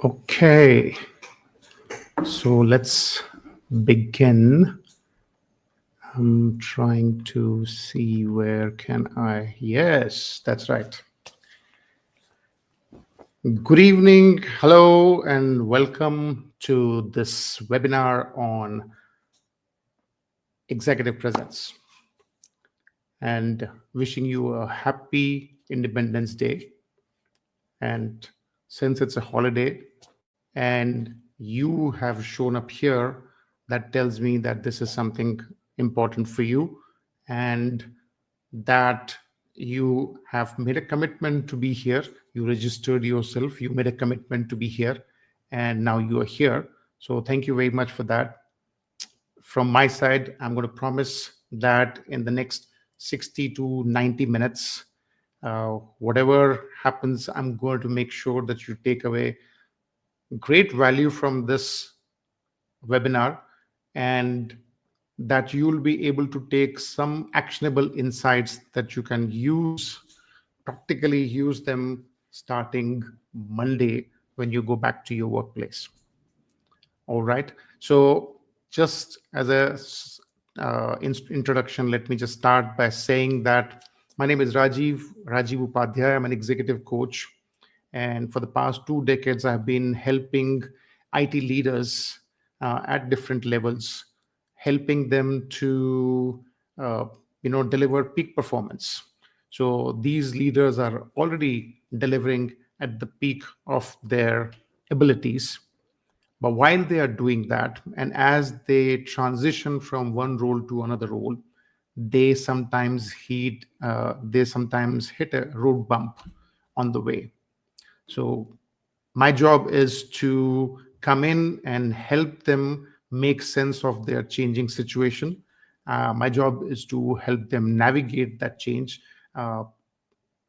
Okay, so let's begin. I'm trying to see where can I. Yes, that's right. Good evening, hello, and welcome to this webinar on executive presence. And wishing you a happy Independence Day. And since it's a holiday and you have shown up here, that tells me that this is something important for you and that you have made a commitment to be here. You registered yourself, you made a commitment to be here, and now you are here. So, thank you very much for that. From my side, I'm going to promise that in the next 60 to 90 minutes, whatever happens, I'm going to make sure that you take away great value from this webinar and that you'll be able to take some actionable insights that you can use, practically use them starting Monday when you go back to your workplace. All right. So, just as a introduction, let me just start by saying that my name is Rajiv Upadhyay. I'm an executive coach, and for the past 2 decades, I've been helping IT leaders at different levels, helping them to uh, deliver peak performance. So these leaders are already delivering at the peak of their abilities, but while they are doing that, and as they transition from one role to another role, they sometimes hit a road bump on the way. So my job is to come in and help them make sense of their changing situation. My job is to help them navigate that change. Uh,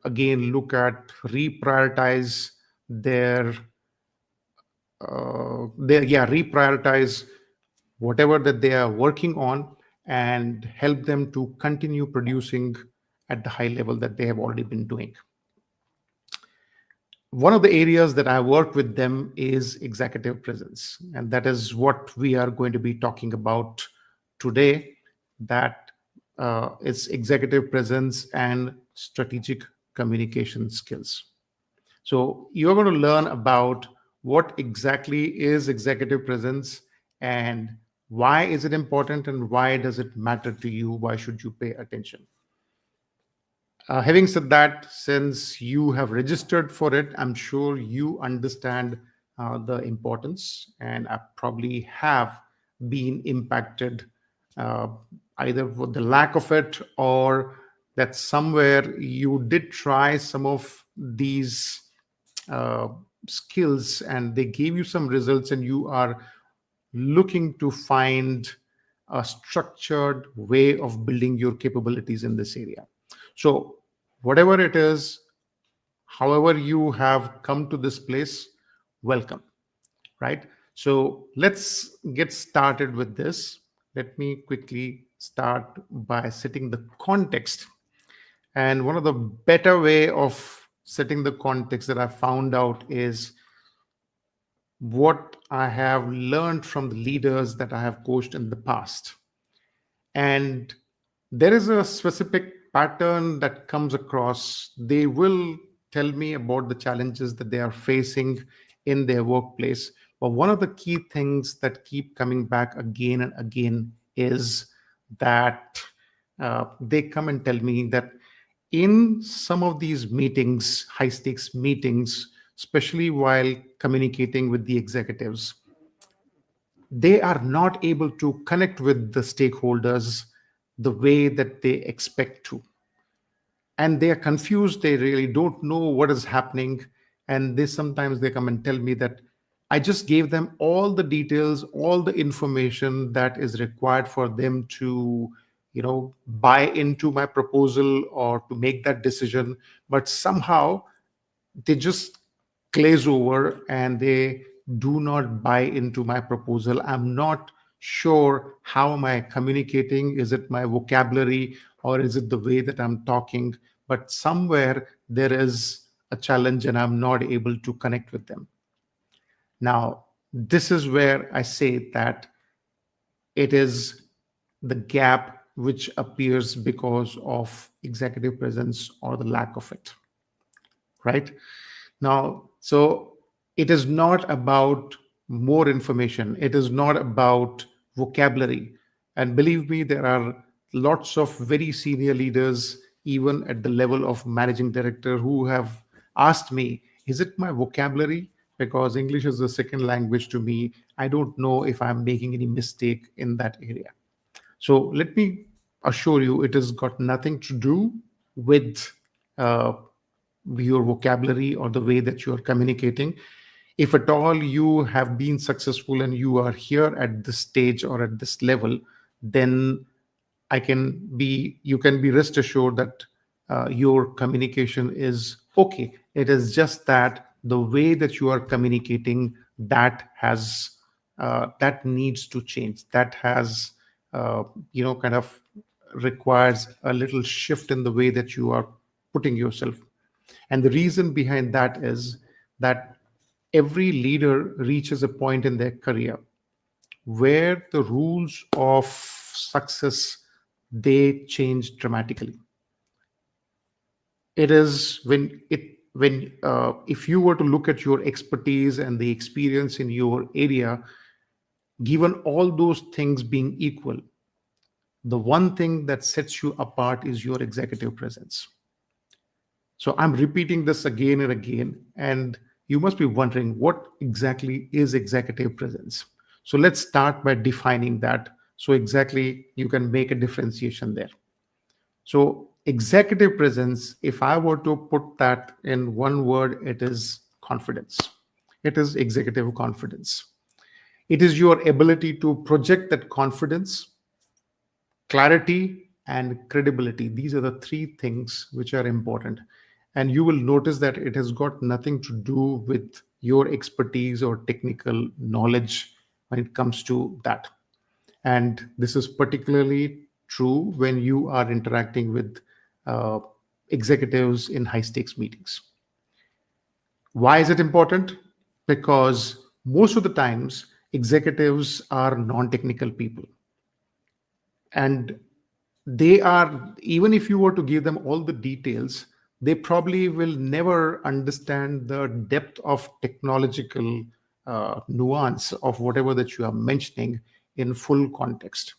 Again, look at reprioritize their reprioritize whatever that they are working on and help them to continue producing at the high level that they have already been doing. One of the areas that I work with them is executive presence, and that is what we are going to be talking about today. That is executive presence and strategic communication skills. So you're going to learn about what exactly is executive presence and why is it important and why does it matter to you? Why should you pay attention? Having said that, since you have registered for it, I'm sure you understand the importance, and I probably have been impacted uh, either with the lack of it or that somewhere you did try some of these uh, skills and they gave you some results, and you are looking to find a structured way of building your capabilities in this area. So, whatever it is, however you have come to this place, welcome, right? So, let's get started with this. Let me quickly start by setting the context. And one of the better way of setting the context that I found out is what I have learned from the leaders that I have coached in the past. And there is a specific pattern that comes across. They will tell me about the challenges that they are facing in their workplace. But one of the key things that keep coming back again and again is that they come and tell me that in some of these meetings, high stakes meetings, especially while communicating with the executives, they are not able to connect with the stakeholders the way that they expect to, and they are confused. They really don't know what is happening, and they come and tell me that I just gave them all the details, all the information that is required for them to buy into my proposal or to make that decision, but somehow they just glaze over and they do not buy into my proposal. I'm not sure how am I communicating. Is it my vocabulary or is it the way that I'm talking? But somewhere there is a challenge and I'm not able to connect with them. Now, this is where I say that it is the gap which appears because of executive presence or the lack of it, right? Now, so it is not about more information, it is not about vocabulary. And believe me, there are lots of very senior leaders, even at the level of managing director, who have asked me, is it my vocabulary? Because English is the second language to me. I don't know if I'm making any mistake in that area. So let me assure you, it has got nothing to do with uh, your vocabulary or the way that you are communicating. If at all you have been successful and you are here at this stage or at this level, then you can be rest assured that your communication is okay. It is just that the way that you are communicating, that needs to change. That has, kind of requires a little shift in the way that you are putting yourself. And the reason behind that is that every leader reaches a point in their career where the rules of success, they change dramatically. It is when if you were to look at your expertise and the experience in your area, given all those things being equal, the one thing that sets you apart is your executive presence. So I'm repeating this again and again, and you must be wondering what exactly is executive presence. So let's start by defining that, so exactly you can make a differentiation there. So executive presence, if I were to put that in one word, it is confidence. It is executive confidence. It is your ability to project that confidence, clarity, and credibility. These are the three things which are important. And you will notice that it has got nothing to do with your expertise or technical knowledge when it comes to that. And this is particularly true when you are interacting with uh, executives in high stakes meetings. Why is it important? Because most of the times, executives are non technical people. And they are, even if you were to give them all the details, they probably will never understand the depth of technological nuance of whatever that you are mentioning in full context.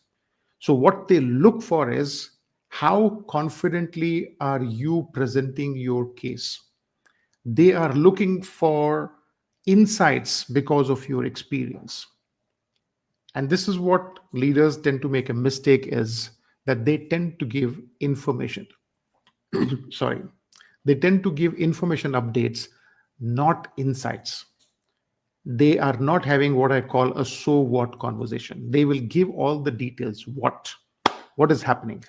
So what they look for is, how confidently are you presenting your case? They are looking for insights because of your experience. And this is what leaders tend to make a mistake, is that they tend to give information. Sorry. They tend to give information updates, not insights. They are not having what I call a so what conversation. They will give all the details, what is happening,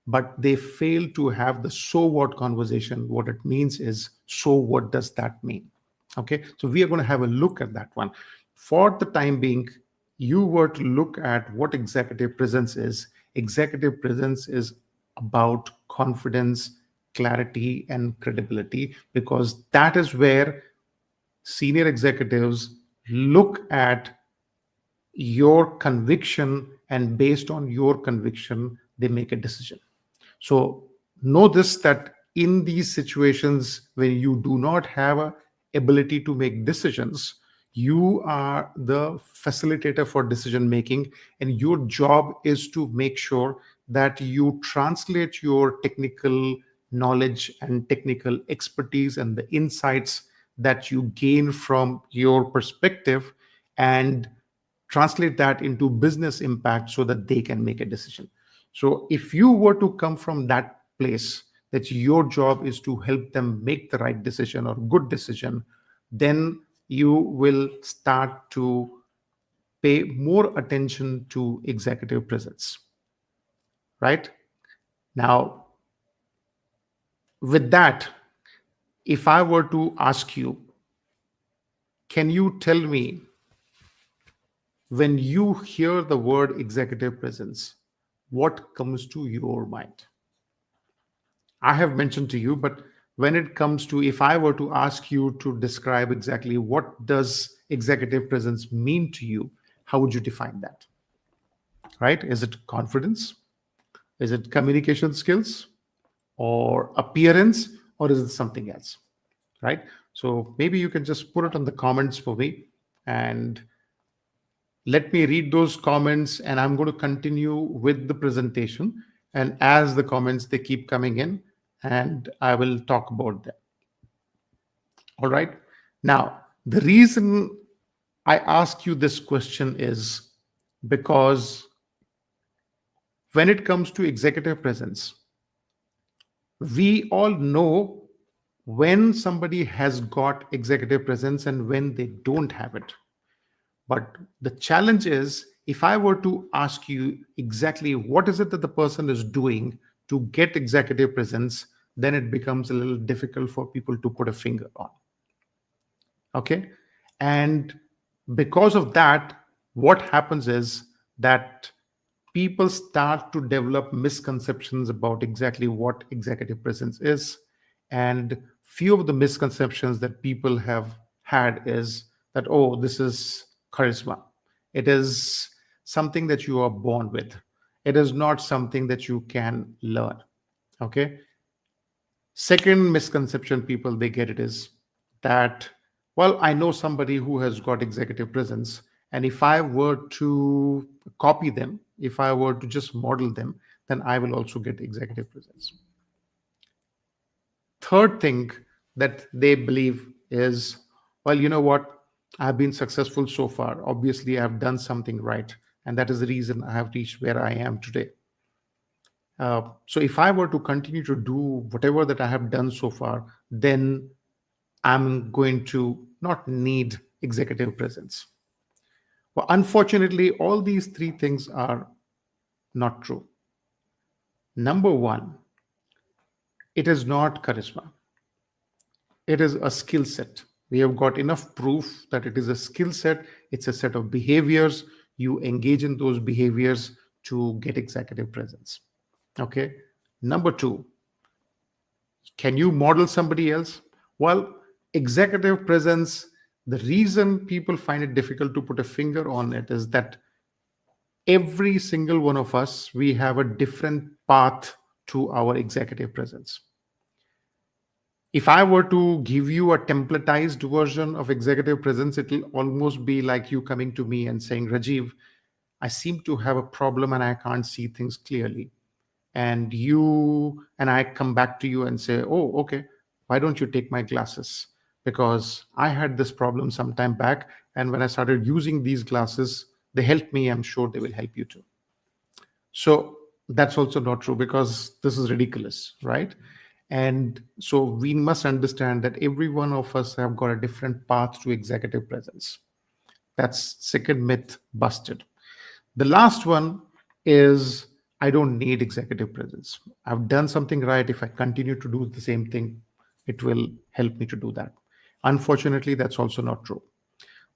but they fail to have the so what conversation. What it means is, so what does that mean? Okay, so we are going to have a look at that one. For the time being, you were to look at what executive presence is. Executive presence is about confidence, clarity, and credibility, because that is where senior executives look at your conviction, and based on your conviction, they make a decision. So know this, that in these situations when you do not have a ability to make decisions, you are the facilitator for decision making, and your job is to make sure that you translate your technical knowledge and technical expertise and the insights that you gain from your perspective, and translate that into business impact so that they can make a decision. So if you were to come from that place, that your job is to help them make the right decision or good decision, then you will start to pay more attention to executive presence, right? Now, with that, if I were to ask you, can you tell me, when you hear the word executive presence, what comes to your mind? I have mentioned to you, but when it comes to, if I were to ask you to describe exactly what does executive presence mean to you, how would you define that? Right? Is it confidence? Is it communication skills or appearance, or is it something else? Right? So maybe you can just put it on the comments for me, and let me read those comments, and I'm going to continue with the presentation. And as the comments they keep coming in, and I will talk about them. All right. Now, the reason I ask you this question is because when it comes to executive presence, we all know when somebody has got executive presence and when they don't have it. But the challenge is, if I were to ask you exactly what is it that the person is doing to get executive presence, then it becomes a little difficult for people to put a finger on. Okay. And because of that, what happens is that people start to develop misconceptions about exactly what executive presence is. And few of the misconceptions that people have had is that, oh, this is charisma. It is something that you are born with. It is not something that you can learn. Okay. Second misconception people they get it is that, well, I know somebody who has got executive presence, and if I were to copy them, if I were to just model them, then I will also get executive presence. Third thing that they believe is, well, you know what? I've been successful so far. Obviously, I've done something right, and that is the reason I have reached where I am today. So if I were to continue to do whatever that I have done so far, then I'm going to not need executive presence. Well, unfortunately, all these three things are not true. Number one, it is not charisma. It is a skill set. We have got enough proof that it is a skill set. It's a set of behaviors. You engage in those behaviors to get executive presence. Okay. Number two, can you model somebody else? Well, executive presence, the reason people find it difficult to put a finger on it is that every single one of us, we have a different path to our executive presence. If I were to give you a templatized version of executive presence, it'll almost be like you coming to me and saying, Rajiv, I seem to have a problem and I can't see things clearly. And I come back to you and say, oh, okay, why don't you take my glasses? Because I had this problem some time back, and when I started using these glasses, they helped me. I'm sure they will help you too. So that's also not true, because this is ridiculous, right? And so we must understand that every one of us have got a different path to executive presence. That's second myth busted. The last one is, I don't need executive presence. I've done something right. If I continue to do the same thing, it will help me to do that. Unfortunately, that's also not true.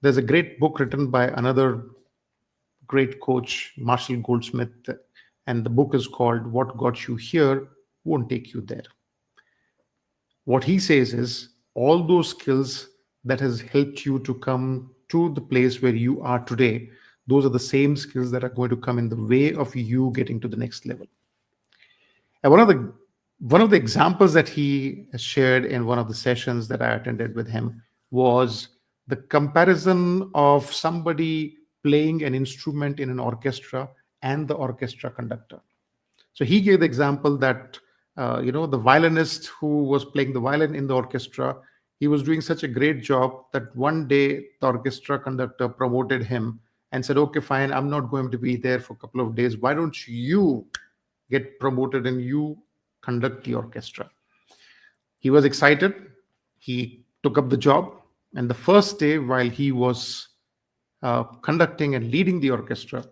There's a great book written by another great coach, Marshall Goldsmith, and the book is called What Got You Here Won't Take You There. What he says is, all those skills that has helped you to come to the place where you are today, those are the same skills that are going to come in the way of you getting to the next level. And one of the examples that he shared in one of the sessions that I attended with him was the comparison of somebody playing an instrument in an orchestra and the orchestra conductor. So he gave the example that the violinist who was playing the violin in the orchestra, he was doing such a great job that one day the orchestra conductor promoted him and said, okay, fine, I'm not going to be there for a couple of days. Why don't you get promoted and you conduct the orchestra? He was excited. He took up the job. And the first day, while he was conducting and leading the orchestra,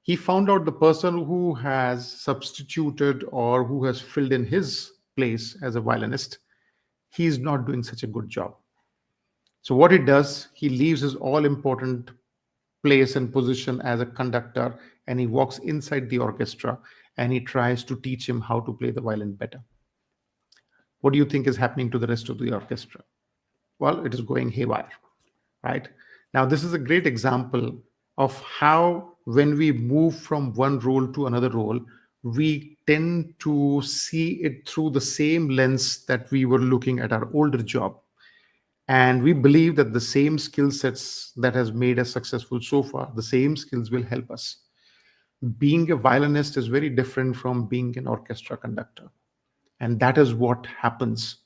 he found out the person who has substituted or who has filled in his place as a violinist, he's not doing such a good job. So what he does, he leaves his all important place and position as a conductor, and he walks inside the orchestra and he tries to teach him how to play the violin better. what do you think is happening to the rest of the orchestra? Well, it is going haywire, right? Now, this is a great example of how, when we move from one role to another role, we tend to see it through the same lens that we were looking at our older job. And we believe that the same skill sets that has made us successful so far, the same skills will help us. Being a violinist is very different from being an orchestra conductor. And that is what happens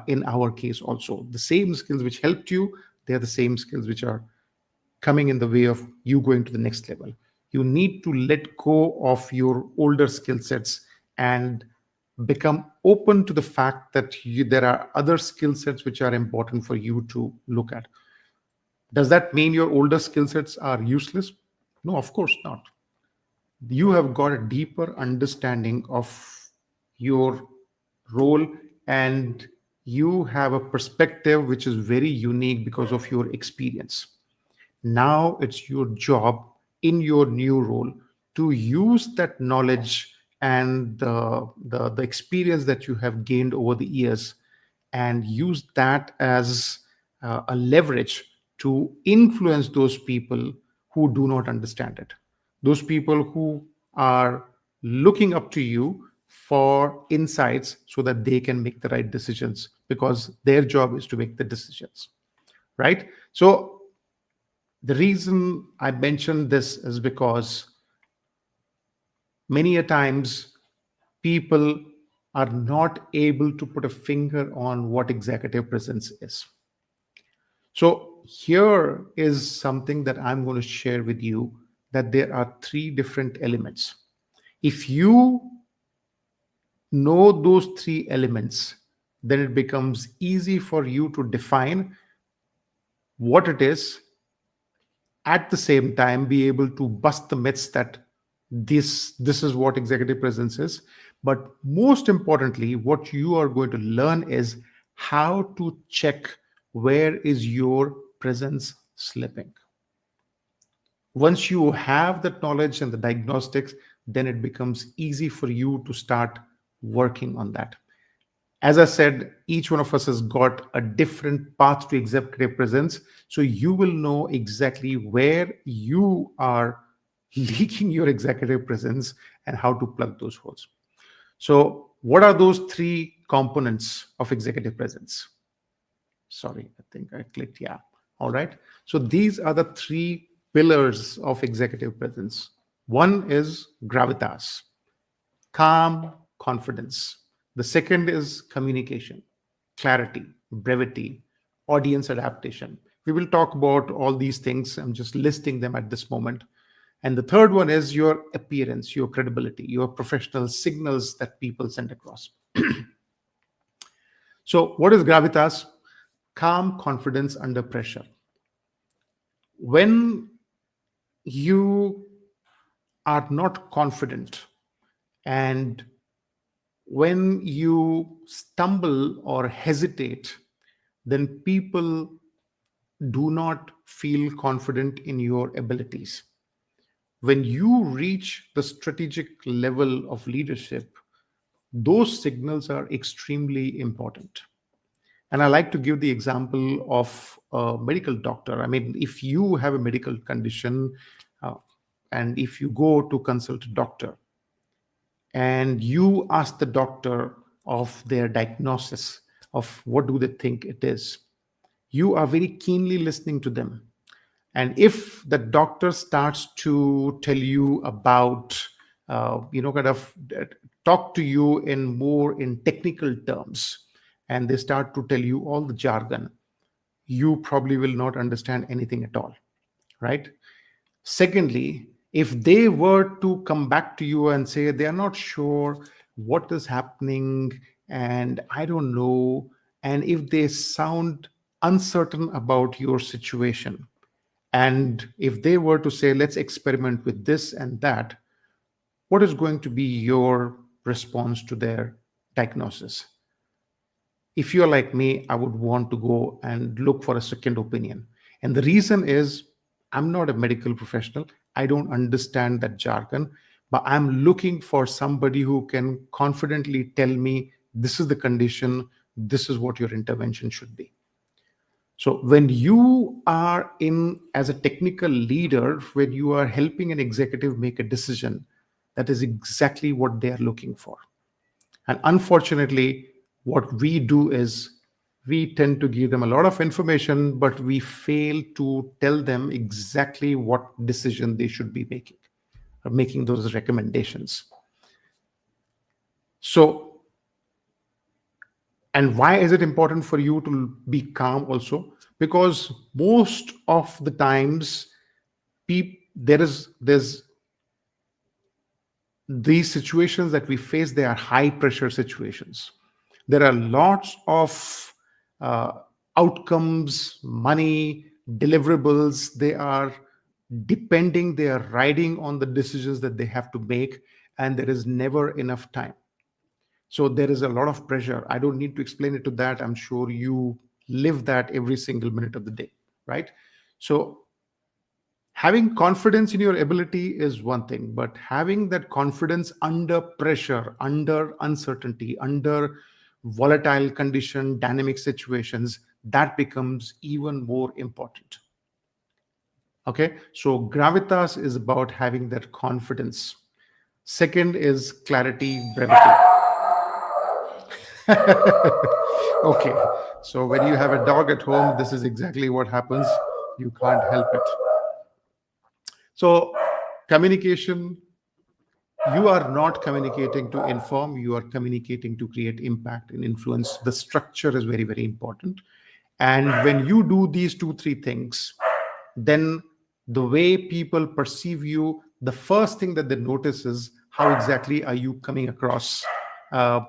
in our case also. The same skills which helped you, they are the same skills which are coming in the way of you going to the next level. You need to let go of your older skill sets and become open to the fact that there are other skill sets which are important for you to look at. Does that mean your older skill sets are useless? No, of course not. You have got a deeper understanding of your role, and you have a perspective which is very unique because of your experience. Now it's your job in your new role to use that knowledge and the experience that you have gained over the years, and use that as a leverage to influence those people who do not understand it, those people who are looking up to you for insights so that they can make the right decisions, because their job is to make the decisions, right? So the reason I mentioned this is because many a times people are not able to put a finger on what executive presence is. So here is something that I'm going to share with you, that there are three different elements. If you know those three elements, then it becomes easy for you to define what it is, at the same time be able to bust the myths that this is what executive presence is. But most importantly, what you are going to learn is how to check where is your presence slipping. Once you have that knowledge and the diagnostics, then it becomes easy for you to start working on that. As I said, each one of us has got a different path to executive presence. So you will know exactly where you are leaking your executive presence and how to plug those holes. So what are those three components of executive presence? Sorry, I think I clicked. Yeah. All right. So these are the three pillars of executive presence. One is gravitas, calm confidence. The second is communication, clarity, brevity, audience adaptation. We will talk about all these things. I'm just listing them at this moment. And the third one is your appearance, your credibility, your professional signals that people send across. So, what is gravitas? Calm confidence under pressure. When you are not confident, and when you stumble or hesitate, then people do not feel confident in your abilities. When you reach the strategic level of leadership, those signals are extremely important. And I like to give the example of a medical doctor. I mean, if you have a medical condition, uh, and if you go to consult a doctor and you ask the doctor of their diagnosis of what do they think it is, you are very keenly listening to them. And if the doctor starts to tell you about, kind of talk to you in more in technical terms, and they start to tell you all the jargon, you probably will not understand anything at all, right? Secondly, if they were to come back to you and say they are not sure what is happening and I don't know, and if they sound uncertain about your situation, and if they were to say, let's experiment with this and that, what is going to be your response to their diagnosis? If you're like me, I would want to go and look for a second opinion. And the reason is, I'm not a medical professional. I don't understand that jargon, but I'm looking for somebody who can confidently tell me this is the condition, this is what your intervention should be. So when you are in as a technical leader, when you are helping an executive make a decision, that is exactly what they are looking for. And unfortunately, what we do is we tend to give them a lot of information, but we fail to tell them exactly what decision they should be making, or making those recommendations. So, and why is it important for you to be calm also? Because most of the times, there's these situations that we face, they are high pressure situations. There are lots of uh, outcomes, money, deliverables. They are riding on the decisions that they have to make, and there is never enough time. So there is a lot of pressure. I don't need to explain it to that. I'm sure you live that every single minute of the day, right? So having confidence in your ability is one thing, but having that confidence under pressure, under uncertainty, under volatile condition, dynamic situations, that becomes even more important. Okay, so gravitas is about having that confidence. Second is clarity, brevity. Okay, so when you have a dog at home, this is exactly what happens. You can't help it. So communication, you are not communicating to inform, you are communicating to create impact and influence. The structure is very, very important. And when you do these two, three things, then the way people perceive you, the first thing that they notice is how exactly are you coming across, uh,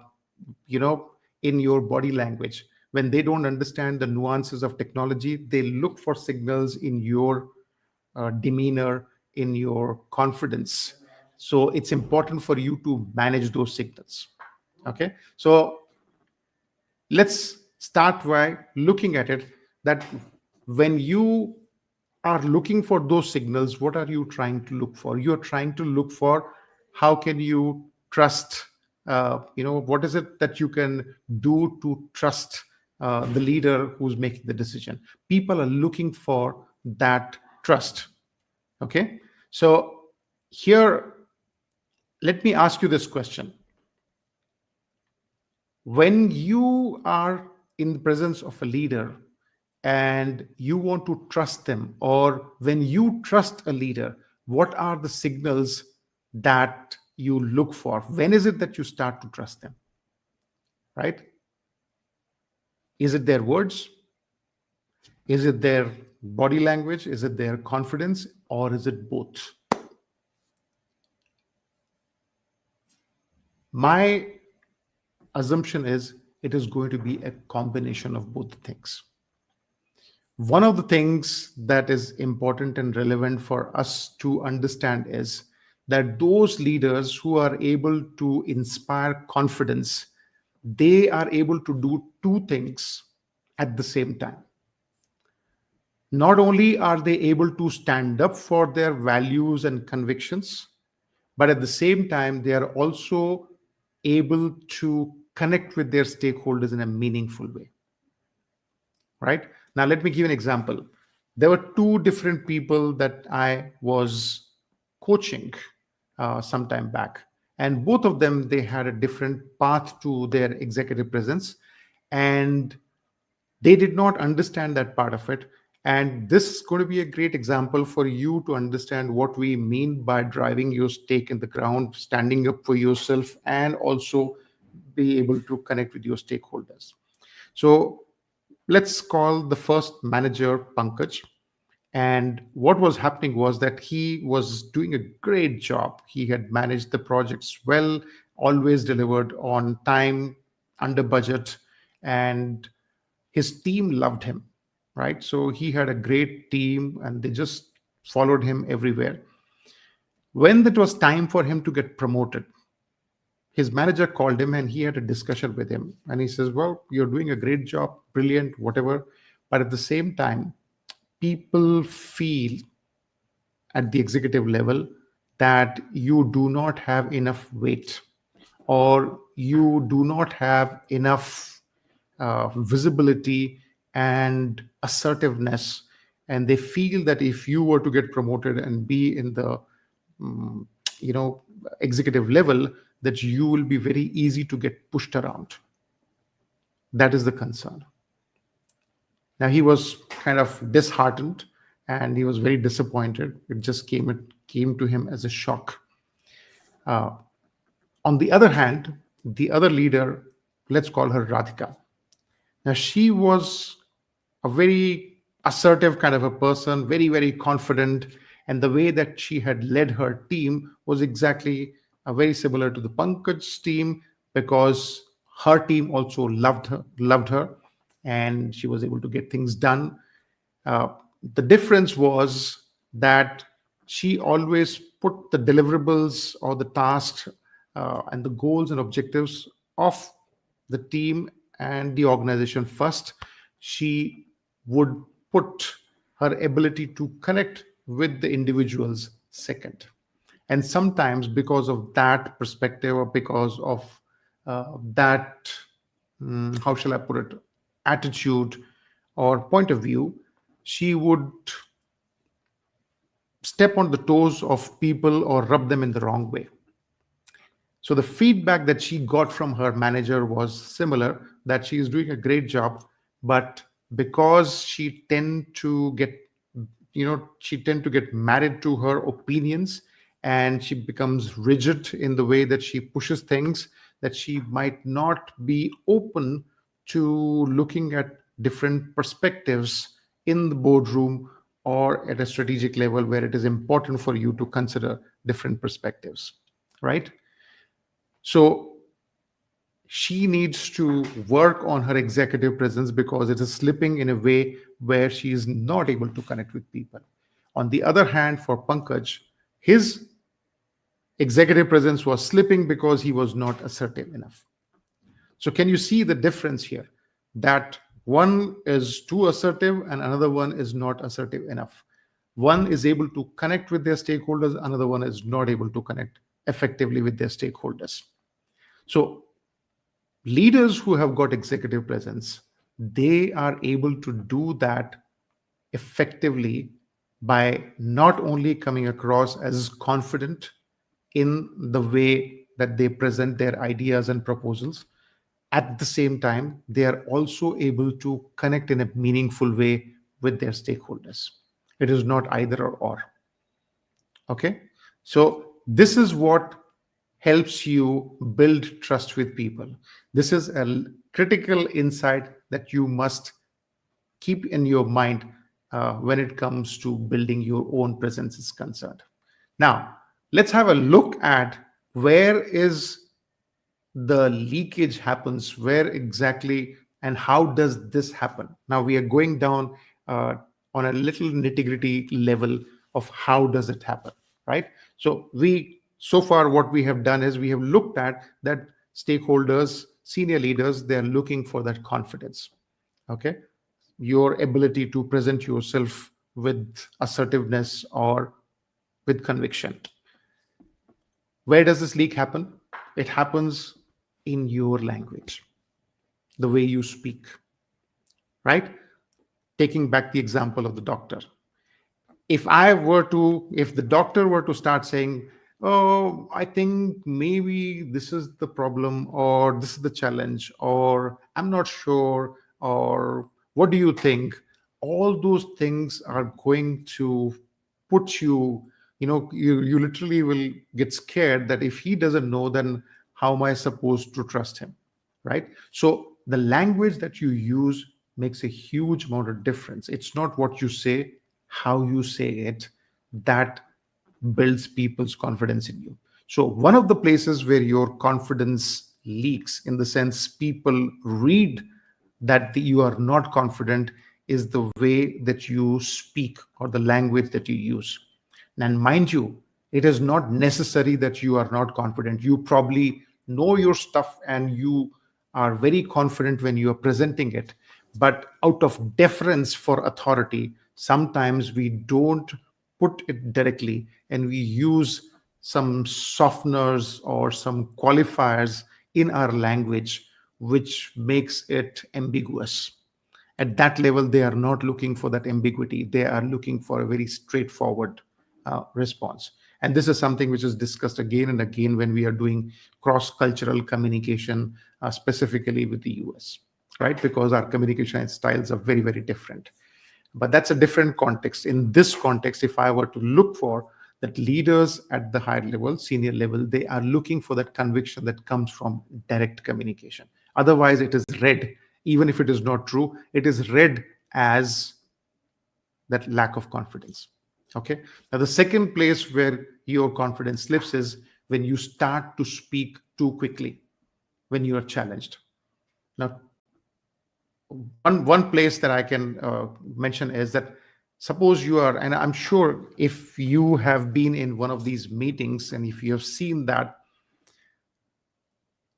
you know, in your body language. When they don't understand the nuances of technology, they look for signals in your demeanor, in your confidence. So it's important for you to manage those signals. Okay, so let's start by looking at it, that when you are looking for those signals, what are you trying to look for? You're trying to look for how can you trust, what is it that you can do to trust the leader who's making the decision. People are looking for that trust. Okay, so here, let me ask you this question. When you are in the presence of a leader and you want to trust them, or when you trust a leader, what are the signals that you look for? When is it that you start to trust them? Right? Is it their words? Is it their body language? Is it their confidence? Or is it both? My assumption is it is going to be a combination of both things. One of the things that is important and relevant for us to understand is that those leaders who are able to inspire confidence, they are able to do two things at the same time. Not only are they able to stand up for their values and convictions, but at the same time, they are also able to connect with their stakeholders in a meaningful way. Right? Now, let me give an example. There were two different people that I was coaching some time back, and both of them, they had a different path to their executive presence, and they did not understand that part of it. And this is going to be a great example for you to understand what we mean by driving your stake in the ground, standing up for yourself, and also be able to connect with your stakeholders. So let's call the first manager Pankaj. And what was happening was that he was doing a great job. He had managed the projects well, always delivered on time, under budget, and his team loved him, right? So he had a great team and they just followed him everywhere. When it was time for him to get promoted, his manager called him and he had a discussion with him. And he says, well, you're doing a great job, brilliant, whatever. But at the same time, people feel at the executive level that you do not have enough weight, or you do not have enough visibility and assertiveness, and they feel that if you were to get promoted and be in the mm, you know executive level, that you will be very easy to get pushed around. That is the concern. Now he was kind of disheartened and he was very disappointed. It came to him as a shock. On the other hand, the other leader, let's call her Radhika. Now she was a very assertive kind of a person, very, very confident. And the way that she had led her team was exactly very similar to the Pankaj's team, because her team also loved her, and she was able to get things done. Uh, the difference was that she always put the deliverables or the tasks and the goals and objectives of the team and the organization first. She would put her ability to connect with the individuals second. And sometimes, because of that perspective, or because of that, how shall I put it, attitude or point of view, she would step on the toes of people or rub them in the wrong way. So the feedback that she got from her manager was similar, that she is doing a great job, but because she tend to get married to her opinions, and she becomes rigid in the way that she pushes things, that she might not be open to looking at different perspectives in the boardroom or at a strategic level where it is important for you to consider different perspectives, right? So she needs to work on her executive presence, because it is slipping in a way where she is not able to connect with people. On the other hand, for Pankaj, his executive presence was slipping because he was not assertive enough. So, can you see the difference here? That one is too assertive and another one is not assertive enough. One is able to connect with their stakeholders, another one is not able to connect effectively with their stakeholders. So, leaders who have got executive presence, they are able to do that effectively by not only coming across as confident in the way that they present their ideas and proposals, at the same time they are also able to connect in a meaningful way with their stakeholders. It is not either or. Okay, so this is what helps you build trust with people. This is a critical insight that you must keep in your mind when it comes to building your own presence is concerned. Now, let's have a look at where is the leakage happens, where exactly and how does this happen. Now we are going down on a little nitty-gritty level of how does it happen, right? So far what we have done is we have looked at that stakeholders, senior leaders, they're looking for that confidence. Okay, your ability to present yourself with assertiveness or with conviction. Where does this leak happen? It happens in your language, the way you speak, right? Taking back the example of the doctor. If the doctor were to start saying, oh, I think maybe this is the problem, or this is the challenge, or I'm not sure, or what do you think? All those things are going to put you literally will get scared that if he doesn't know, then how am I supposed to trust him? Right? So the language that you use makes a huge amount of difference. It's not what you say, how you say it, that builds people's confidence in you. So one of the places where your confidence leaks, in the sense people read that you are not confident, is the way that you speak or the language that you use. And mind you, it is not necessary that you are not confident. You probably know your stuff and you are very confident when you are presenting it. But out of deference for authority, sometimes we don't put it directly and we use some softeners or some qualifiers in our language which makes it ambiguous. At that level, they are not looking for that ambiguity. They are looking for a very straightforward response. And this is something which is discussed again and again when we are doing cross-cultural communication, specifically with the US, right? Because our communication styles are very, very different. But that's a different context. In this context, if I were to look for that, leaders at the higher level, senior level, they are looking for that conviction that comes from direct communication. Otherwise, it is read, even if it is not true, it is read as that lack of confidence. Okay. Now, the second place where your confidence slips is when you start to speak too quickly, when you are challenged. Now, one place that I can mention is that, suppose you are, and I'm sure if you have been in one of these meetings and if you have seen that,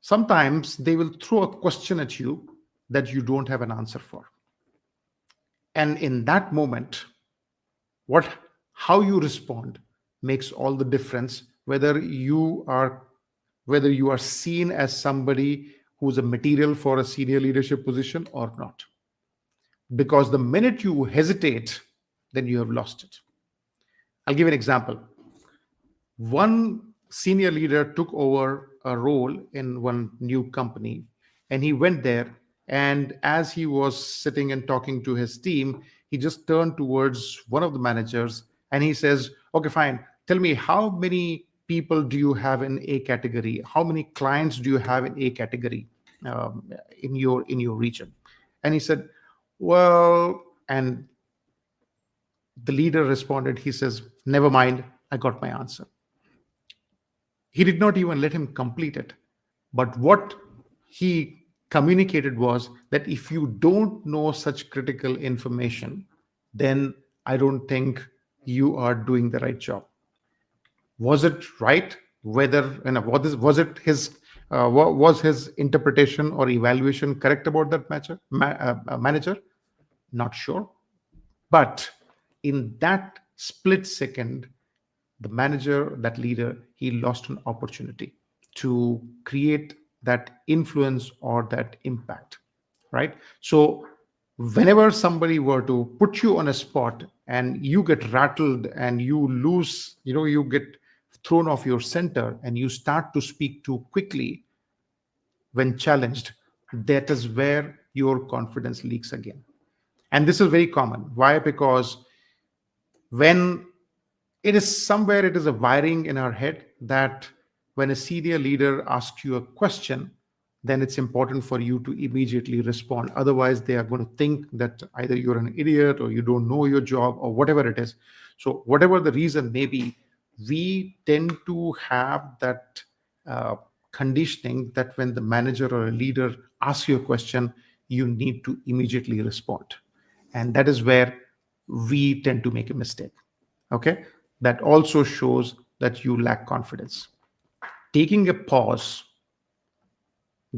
sometimes they will throw a question at you that you don't have an answer for. And in that moment, what how you respond makes all the difference, whether you are seen as somebody who's a material for a senior leadership position or not. Because the minute you hesitate, then you have lost it. I'll give an example. One senior leader took over a role in one new company, and he went there. And as he was sitting and talking to his team, he just turned towards one of the managers and he says, "Okay, fine. Tell me, how many people do you have in A category? How many clients do you have in A category in your region?" And he said, "Well," and the leader responded, he says, "Never mind, I got my answer." He did not even let him complete it. But what he communicated was that if you don't know such critical information, then I don't think you are doing the right job. Was it right? Whether, was it his was his interpretation or evaluation correct about that manager? Not sure. But in that split second, the manager, that leader, he lost an opportunity to create that influence or that impact, right? So whenever somebody were to put you on a spot and you get rattled and you lose, you get thrown off your center and you start to speak too quickly when challenged, that is where your confidence leaks again. And this is very common. Why? Because when it is a wiring in our head that when a senior leader asks you a question, then it's important for you to immediately respond. Otherwise, they are going to think that either you're an idiot or you don't know your job or whatever it is. So whatever the reason may be, we tend to have that conditioning that when the manager or a leader asks you a question, you need to immediately respond. And that is where we tend to make a mistake. Okay. That also shows that you lack confidence. Taking a pause,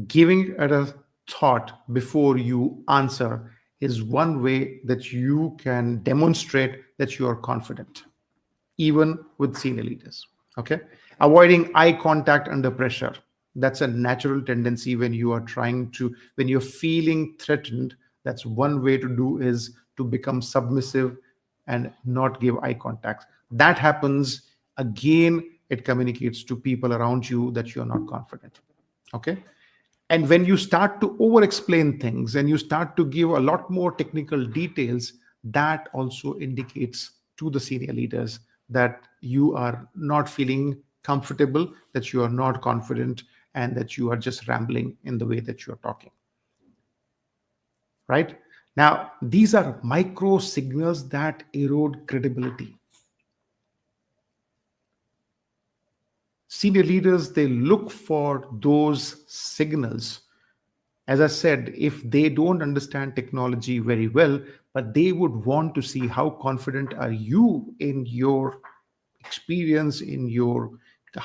giving it a thought before you answer is one way that you can demonstrate that you are confident, even with senior leaders. Okay. Avoiding eye contact under pressure. That's a natural tendency when when you're feeling threatened. That's one way to do is to become submissive and not give eye contact. That happens again, it communicates to people around you that you're not confident. Okay. And when you start to over explain things and you start to give a lot more technical details, that also indicates to the senior leaders that you are not feeling comfortable, that you are not confident, and that you are just rambling in the way that you're talking. Right? Now, these are micro signals that erode credibility. Senior leaders, they look for those signals. As I said, if they don't understand technology very well, but they would want to see how confident are you in your experience,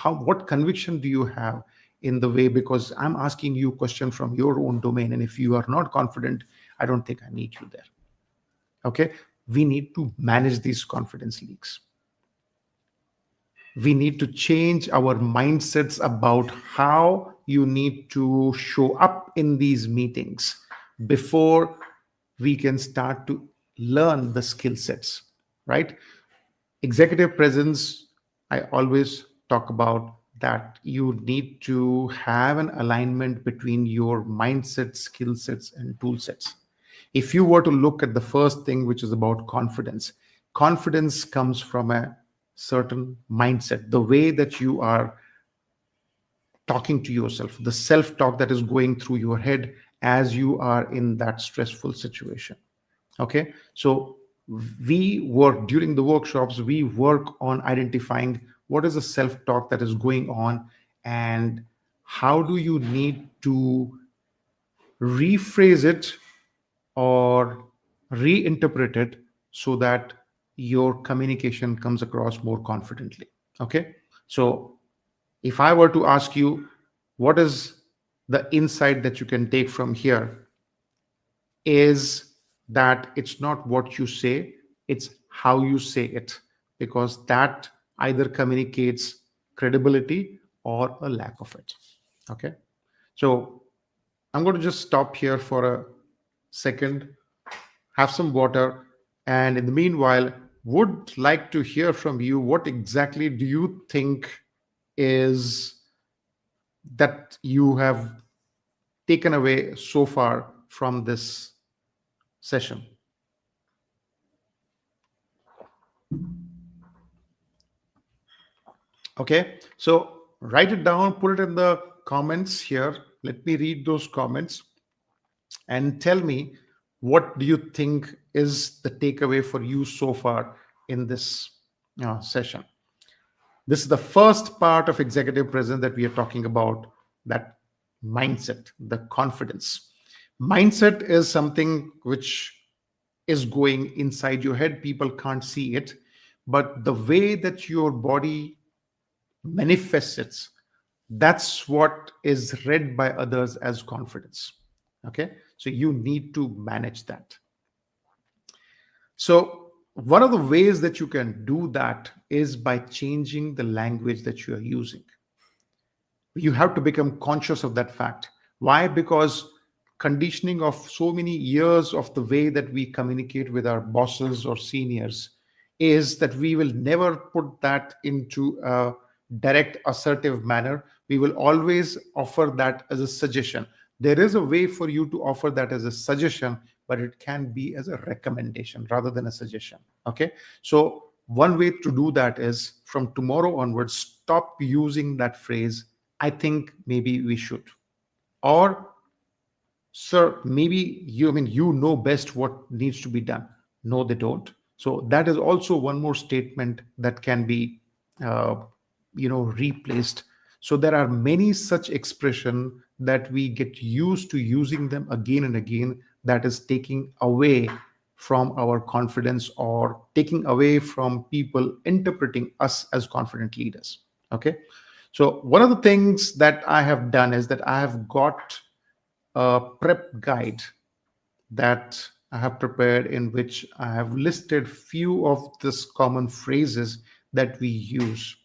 what conviction do you have in the way, because I'm asking you a question from your own domain. And if you are not confident, I don't think I need you there. Okay. We need to manage these confidence leaks. We need to change our mindsets about how you need to show up in these meetings before we can start to learn the skill sets, right? Executive presence, I always talk about that you need to have an alignment between your mindset, skill sets, and tool sets. If you were to look at the first thing, which is about confidence, confidence comes from a certain mindset, the way that you are talking to yourself, the self talk that is going through your head as you are in that stressful situation. Okay, so we work during the workshops, we work on identifying what is the self talk that is going on, and how do you need to rephrase it or reinterpret it so that your communication comes across more confidently. Okay, so if I were to ask you, what is the insight that you can take from here, is that it's not what you say, it's how you say it, because that either communicates credibility or a lack of it. Okay, so I'm going to just stop here for a second, have some water, and in the meanwhile, would like to hear from you, what exactly do you think is that you have taken away so far from this session? Okay, so write it down, put it in the comments here. Let me read those comments and tell me, what do you think is the takeaway for you so far in this session? This is the first part of executive presence that we are talking about, that mindset, the confidence. Mindset is something which is going inside your head. People can't see it, but the way that your body manifests it, that's what is read by others as confidence. Okay, so you need to manage that. So one of the ways that you can do that is by changing the language that you are using. You have to become conscious of that fact. Why? Because conditioning of so many years of the way that we communicate with our bosses or seniors is that we will never put that into a direct assertive manner. We will always offer that as a suggestion. There is a way for you to offer that as a suggestion, but it can be as a recommendation rather than a suggestion. Okay, so one way to do that is, from tomorrow onwards, stop using that phrase, I think maybe we should, or sir, maybe you, I mean, you know best what needs to be done. No, they don't. So that is also one more statement that can be uh, replaced. So there are many such expression that we get used to using them again and again, that is taking away from our confidence or taking away from people interpreting us as confident leaders. Okay, so one of the things that I have done is that I have got a prep guide that I have prepared, in which I have listed few of these common phrases that we use,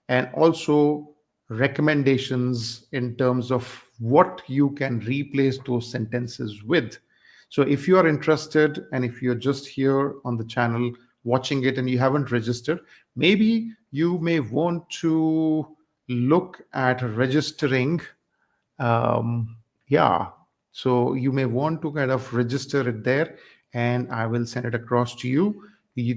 and also recommendations in terms of what you can replace those sentences with. So if you are interested, and if you're just here on the channel watching it and you haven't registered, maybe you may want to look at registering. um, yeah, so you may want to kind of register it there, and I will send it across to you.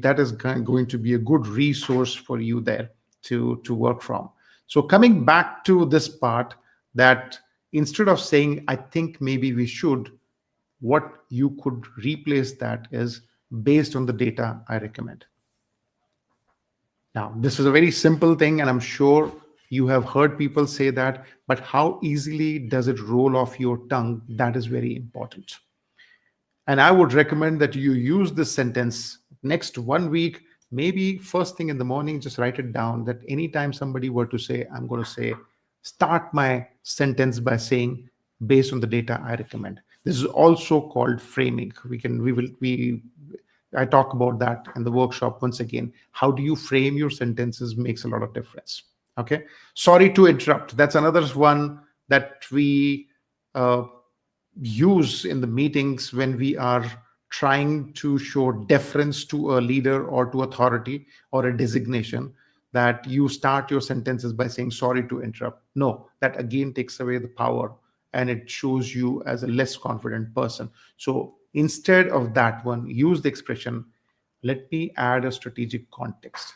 That is going to be a good resource for you there to work from. So coming back to this part, that instead of saying I think maybe we should, what you could replace that is, based on the data I recommend. Now, this is a very simple thing, and I'm sure you have heard people say that, but how easily does it roll off your tongue? That is very important. And I would recommend that you use this sentence next 1 week, maybe first thing in the morning, just write it down, that anytime somebody were to say, I'm going to say, start my sentence by saying, based on the data I recommend. This is also called framing. We I talk about that in the workshop once again. How do you frame your sentences makes a lot of difference. Okay. Sorry to interrupt. That's another one that we uh, use in the meetings when we are trying to show deference to a leader or to authority or a designation, that you start your sentences by saying sorry to interrupt. No, that again takes away the power and it shows you as a less confident person. So instead of that one, use the expression, let me add a strategic context,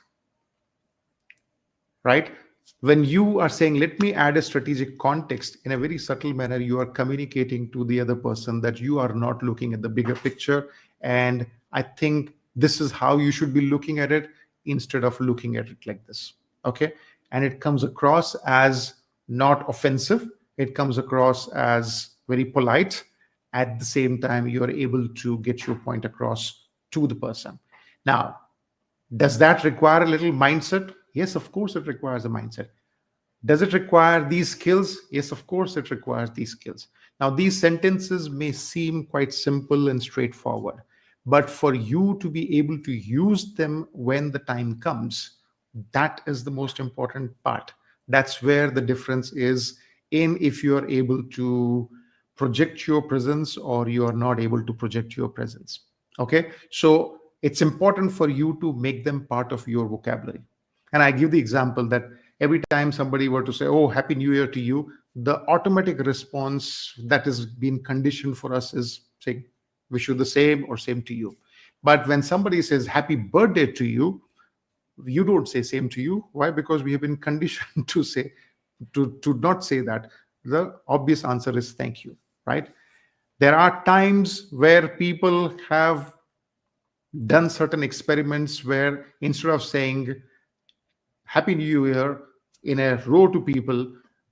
right? When you are saying, let me add a strategic context, in a very subtle manner, you are communicating to the other person that you are not looking at the bigger picture. And I think this is how you should be looking at it instead of looking at it like this. Okay. And it comes across as not offensive, it comes across as very polite. At the same time, you are able to get your point across to the person. Now, does that require a little mindset? Yes, of course, it requires a mindset. Does it require these skills? Yes, of course, it requires these skills. Now, these sentences may seem quite simple and straightforward, but for you to be able to use them when the time comes, that is the most important part. That's where the difference is in if you are able to project your presence or you are not able to project your presence. Okay, so it's important for you to make them part of your vocabulary. And I give the example that every time somebody were to say, oh, happy new year to you, the automatic response that has been conditioned for us is saying, wish you the same or same to you. But when somebody says happy birthday to you don't say same to you. Why? Because we have been conditioned to say, to not say that. The obvious answer is thank you, right? There are times where people have done certain experiments where instead of saying happy new year in a row to people,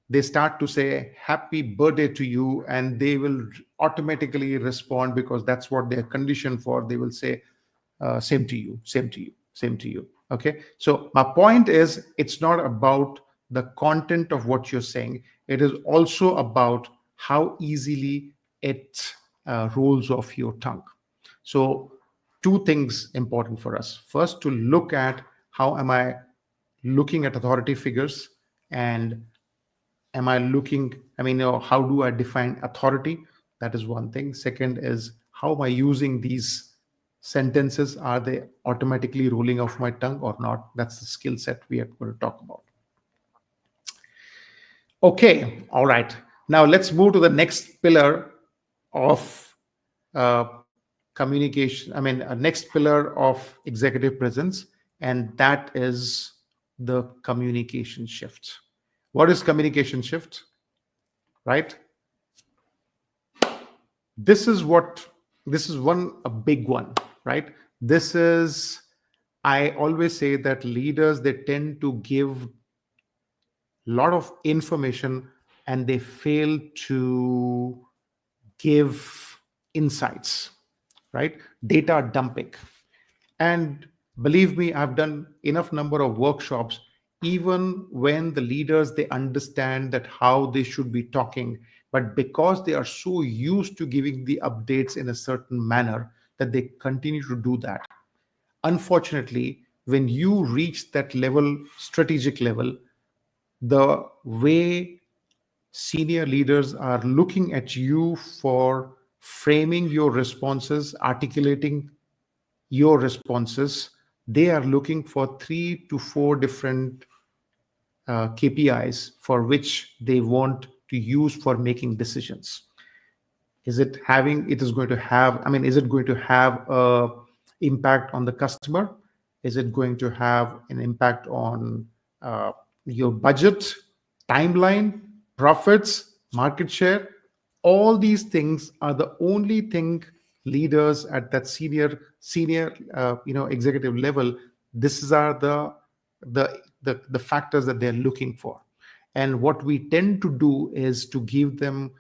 they start to say happy birthday to you, and they will automatically respond because that's what they're conditioned for. They will say same to you, same to you, same to you. Okay, so my point is, it's not about the content of what you're saying, it is also about how easily it rolls off your tongue. So two things important for us: first, to look at how am I looking at authority figures, and am I looking, I mean, how do I define authority? That is one thing. Second is, how am I using these sentences? Are they automatically rolling off my tongue or not? That's the skill set we are going to talk about. Okay, all right. Now let's move to the next pillar of uh, communication. I mean, a next pillar of executive presence, and that is the communication shift. What is communication shift? Right? This is what, this is one, a big one, right? This is, I always say that leaders, they tend to give lot of information and they fail to give insights, right? Data dumping. And believe me, I've done enough number of workshops. Even when the leaders, they understand that how they should be talking, but because they are so used to giving the updates in a certain manner, that they continue to do that. Unfortunately, when you reach that level, strategic level, the way senior leaders are looking at you for framing your responses, articulating your responses, they are looking for 3 to 4 different KPIs for which they want to use for making decisions. Is it having, it is going to have, I mean, is it going to have a impact on the customer? Is it going to have an impact on uh, your budget, timeline, profits, market share? All these things are the only thing leaders at that senior executive level, this are the factors that they're looking for. And what we tend to do is to give them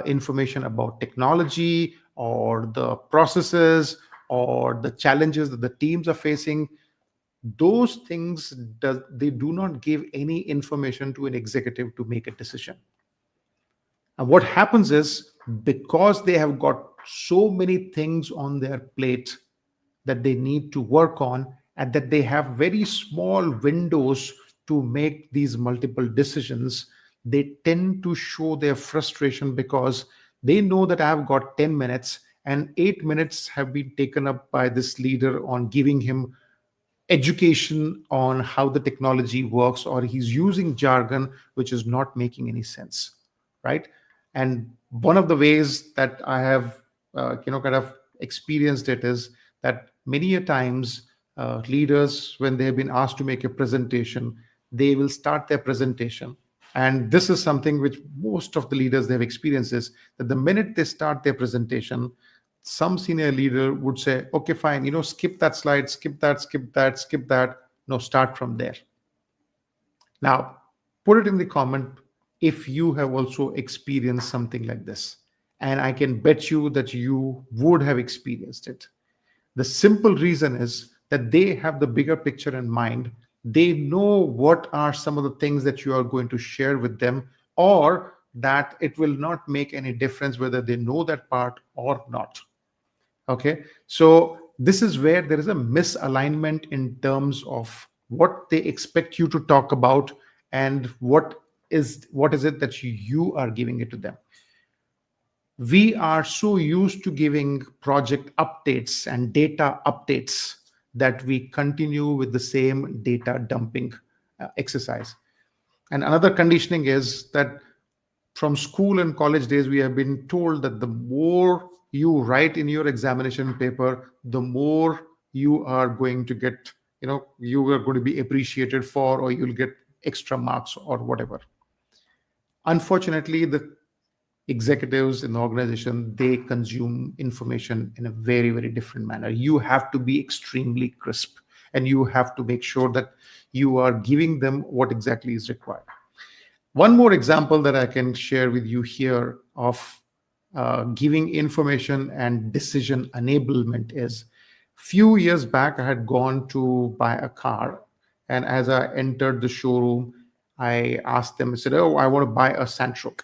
information about technology or the processes or the challenges that the teams are facing. Those things, they do not give any information to an executive to make a decision. And what happens is, because they have got so many things on their plate, that they need to work on, and that they have very small windows to make these multiple decisions, they tend to show their frustration because they know that I've got 10 minutes and 8 minutes have been taken up by this leader on giving him education on how the technology works, or he's using jargon which is not making any sense, right? And one of the ways that I have kind of experienced it is that many a times leaders, when they have been asked to make a presentation, they will start their presentation, and this is something which most of the leaders they have experienced, is that the minute they start their presentation, some senior leader would say, okay, fine, skip that slide, skip that, skip that, skip that. No, start from there. Now, put it in the comment if you have also experienced something like this. And I can bet you that you would have experienced it. The simple reason is that they have the bigger picture in mind. They know what are some of the things that you are going to share with them, or that it will not make any difference whether they know that part or not. Okay, so this is where there is a misalignment in terms of what they expect you to talk about and what is it that you are giving it to them. We are so used to giving project updates and data updates that we continue with the same data dumping exercise. And another conditioning is that from school and college days, we have been told that the more you write in your examination paper, the more you are going to get, you are going to be appreciated for, or you'll get extra marks or whatever. Unfortunately, the executives in the organization, they consume information in a very, very different manner. You have to be extremely crisp, and you have to make sure that you are giving them what exactly is required. One more example that I can share with you here of giving information and decision enablement is, few years back, I had gone to buy a car. And as I entered the showroom, I asked them, I said, oh, I want to buy a Sentra.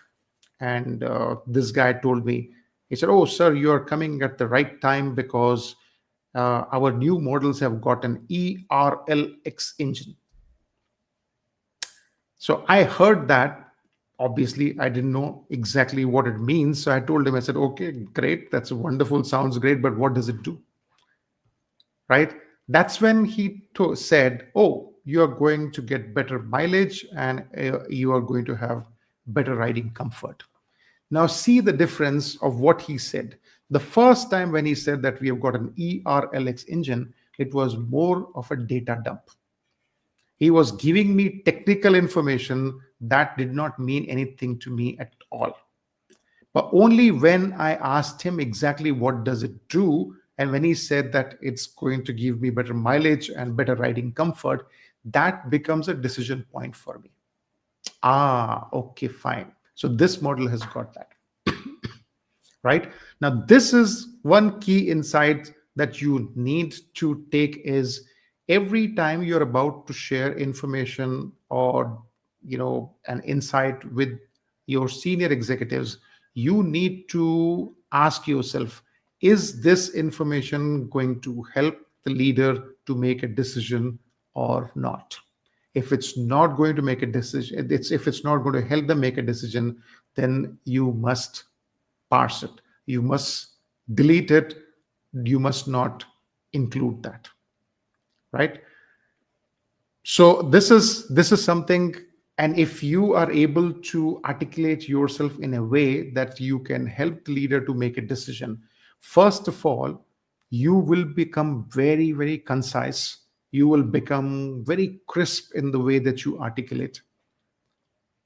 And this guy told me, he said, oh, sir, you are coming at the right time because our new models have got an ERLX engine. So I heard that. Obviously, I didn't know exactly what it means. So I told him, I said, okay, great. That's wonderful. Sounds great. But what does it do? Right? That's when he said, oh, you are going to get better mileage and you are going to have better riding comfort. Now, see the difference of what he said. The first time when he said that we have got an ERLX engine, it was more of a data dump. He was giving me technical information that did not mean anything to me at all. But only when I asked him exactly what does it do, and when he said that it's going to give me better mileage and better riding comfort, that becomes a decision point for me. Okay, fine. So this model has got that. Right? Now, this is one key insight that you need to take is, every time you're about to share information or an insight with your senior executives, you need to ask yourself, is this information going to help the leader to make a decision or not? If it's not going to make a decision, if it's not going to help them make a decision, then you must parse it, you must delete it, you must not include that. Right? So this is something, and if you are able to articulate yourself in a way that you can help the leader to make a decision, first of all, you will become very, very concise. You will become very crisp in the way that you articulate,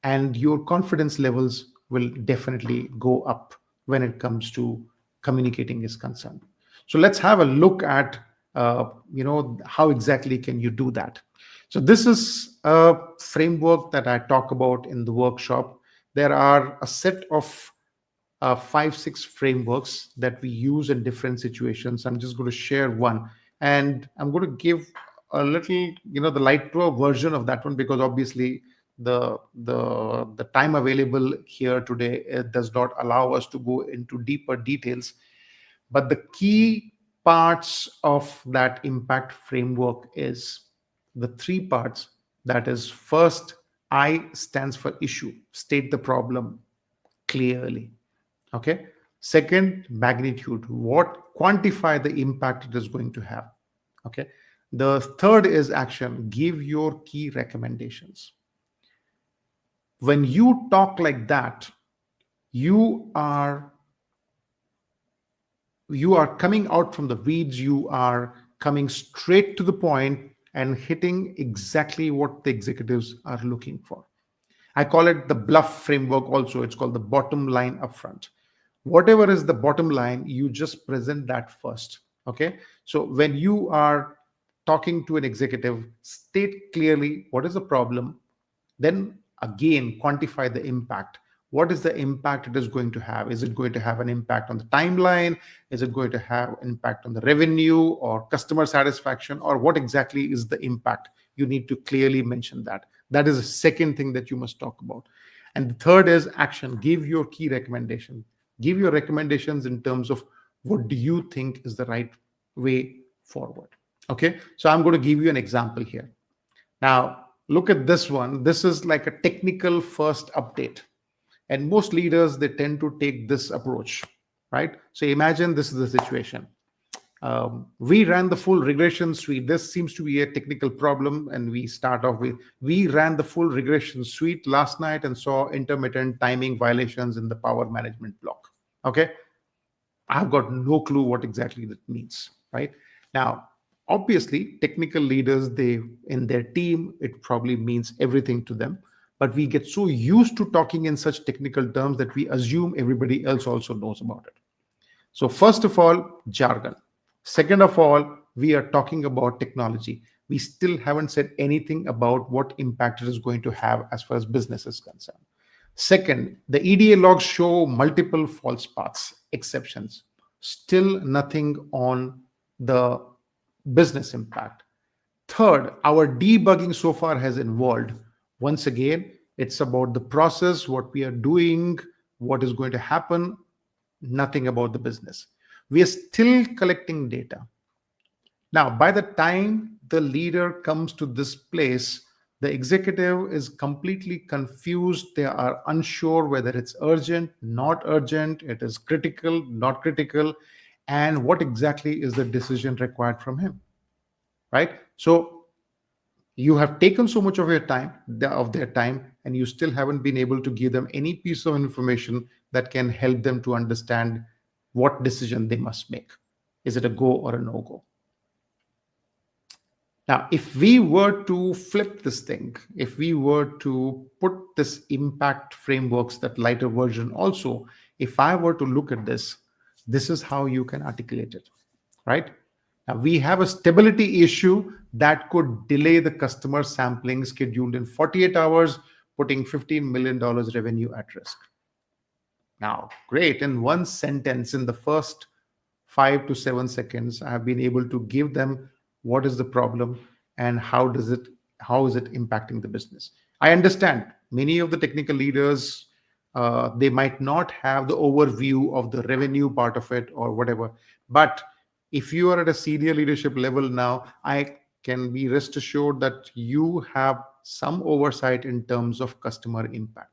and your confidence levels will definitely go up when it comes to communicating is concerned. So let's have a look at how exactly can you do that. So this is a framework that I talk about in the workshop. There are a set of 5-6 frameworks that we use in different situations. I'm just going to share one, and I'm going to give a little, the light tour version of that one, because obviously the time available here today does not allow us to go into deeper details. But the key parts of that impact framework is the three parts. That is, first, I stands for issue, state the problem clearly. Okay. Second, magnitude, what quantify the impact it is going to have. Okay. The third is action, give your key recommendations. When you talk like that, you are you are coming out from the weeds, you are coming straight to the point and hitting exactly what the executives are looking for. I call it the bluff framework also. It's called the bottom line upfront. Whatever is the bottom line, you just present that first. Okay. So when you are talking to an executive, state clearly what is the problem, then again quantify the impact. What is the impact it is going to have? Is it going to have an impact on the timeline? Is it going to have impact on the revenue or customer satisfaction, or what exactly is the impact? You need to clearly mention that. That is the second thing that you must talk about. And the third is action, give your key recommendation. Give your recommendations in terms of what do you think is the right way forward. Okay, so I'm going to give you an example here. Now, look at this one. This is like a technical first update. And most leaders, they tend to take this approach, right? So imagine this is the situation. We ran the full regression suite. This seems to be a technical problem. And we start off with, we ran the full regression suite last night and saw intermittent timing violations in the power management block. Okay. I've got no clue what exactly that means, right? Now, obviously, technical leaders, they in their team, it probably means everything to them. But we get so used to talking in such technical terms that we assume everybody else also knows about it. So first of all, jargon. Second of all, we are talking about technology. We still haven't said anything about what impact it is going to have as far as business is concerned. Second, the EDA logs show multiple false paths, exceptions. Still nothing on the business impact. Third, our debugging so far has involved, once again, it's about the process, what we are doing, what is going to happen, nothing about the business. We are still collecting data. Now, by the time the leader comes to this place, the executive is completely confused. They are unsure whether it's urgent, not urgent, it is critical, not critical, and what exactly is the decision required from him, right? So you have taken so much of your time, of their time, and you still haven't been able to give them any piece of information that can help them to understand what decision they must make. Is it a go or a no-go? Now, if we were to flip this thing, if we were to put this impact frameworks, that lighter version also, if I were to look at this, this is how you can articulate it, right? Now, we have a stability issue that could delay the customer sampling scheduled in 48 hours, putting $15 million revenue at risk. Now, great. In one sentence, in the first 5 to 7 seconds, I have been able to give them what is the problem and how is it impacting the business. I understand many of the technical leaders, they might not have the overview of the revenue part of it or whatever. But if you are at a senior leadership level now, I can be rest assured that you have some oversight in terms of customer impact.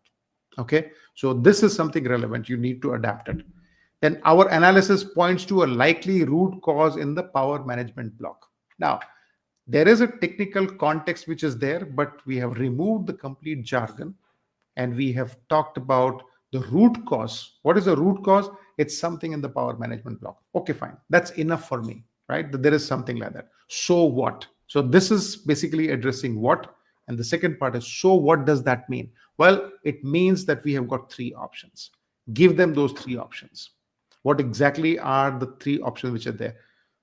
Okay, so this is something relevant. You need to adapt it. Then our analysis points to a likely root cause in the power management block. Now, there is a technical context which is there, but we have removed the complete jargon and we have talked about the root cause. What is the root cause? It's something in the power management block. Okay, fine. That's enough for me, right? That there is something like that. So what? So this is basically addressing what. And the second part is, so what does that mean? Well, it means that we have got 3 options. Give them those 3 options. What exactly are the 3 options which are there,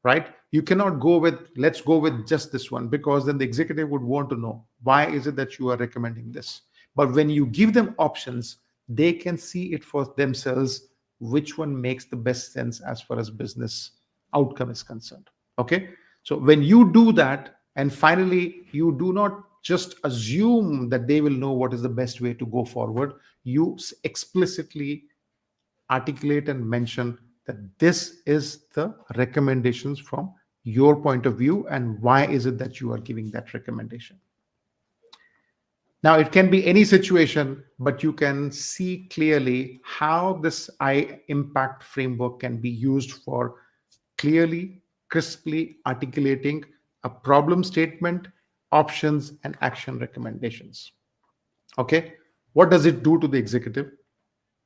right? You cannot go with, let's go with just this one, because then the executive would want to know, why is it that you are recommending this? But when you give them options, they can see it for themselves, which one makes the best sense as far as business outcome is concerned. Okay. So when you do that, and finally, you do not just assume that they will know what is the best way to go forward, you explicitly articulate and mention that this is the recommendations from your point of view, and why is it that you are giving that recommendation. Now, it can be any situation, but you can see clearly how this I impact framework can be used for clearly, crisply articulating a problem statement, options, and action recommendations. Okay, what does it do to the executive?